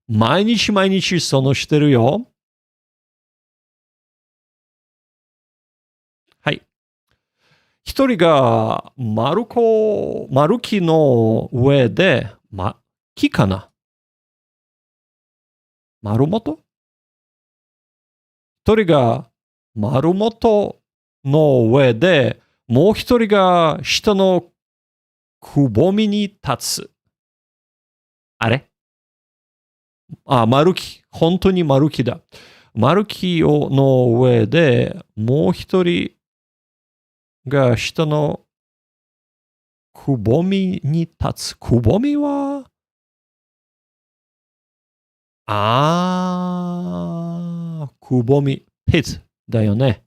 毎日毎日そのしてるよ。はい。一人が丸木の上で、木かな？丸本？一人が丸本の上で、もう一人が下のくぼみに立つ。あれ？丸木。本当に丸木だ。丸木の上で、もう一人が下のくぼみに立つ。くぼみはくぼみ。ピットだよね。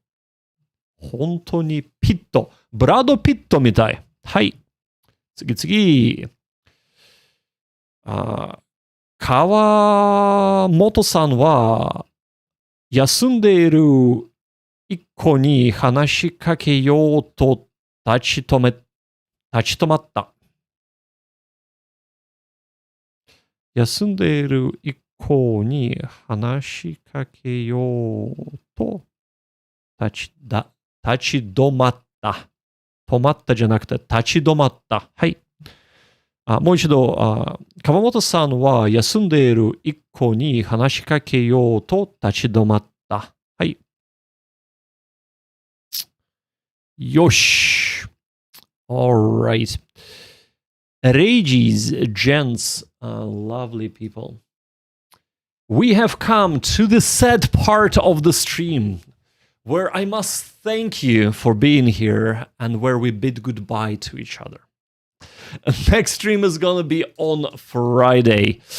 本当にピット。ブラッド・ピットみたい。はい。次。川本さんは休んでいる一個に話しかけようと立ち止まった。休んでいる一個に話しかけようと立ち止まった。止まったじゃなくて立ち止まった。はい。もう一度、川本さんは休んでいる一個に話しかけようと立ち止まった。はい。よし。Alright. Ladies, gents, lovely people. We have come to the sad part of the stream, where I must thank you for being here and where we bid goodbye to each other. Next stream is gonna be on Friday.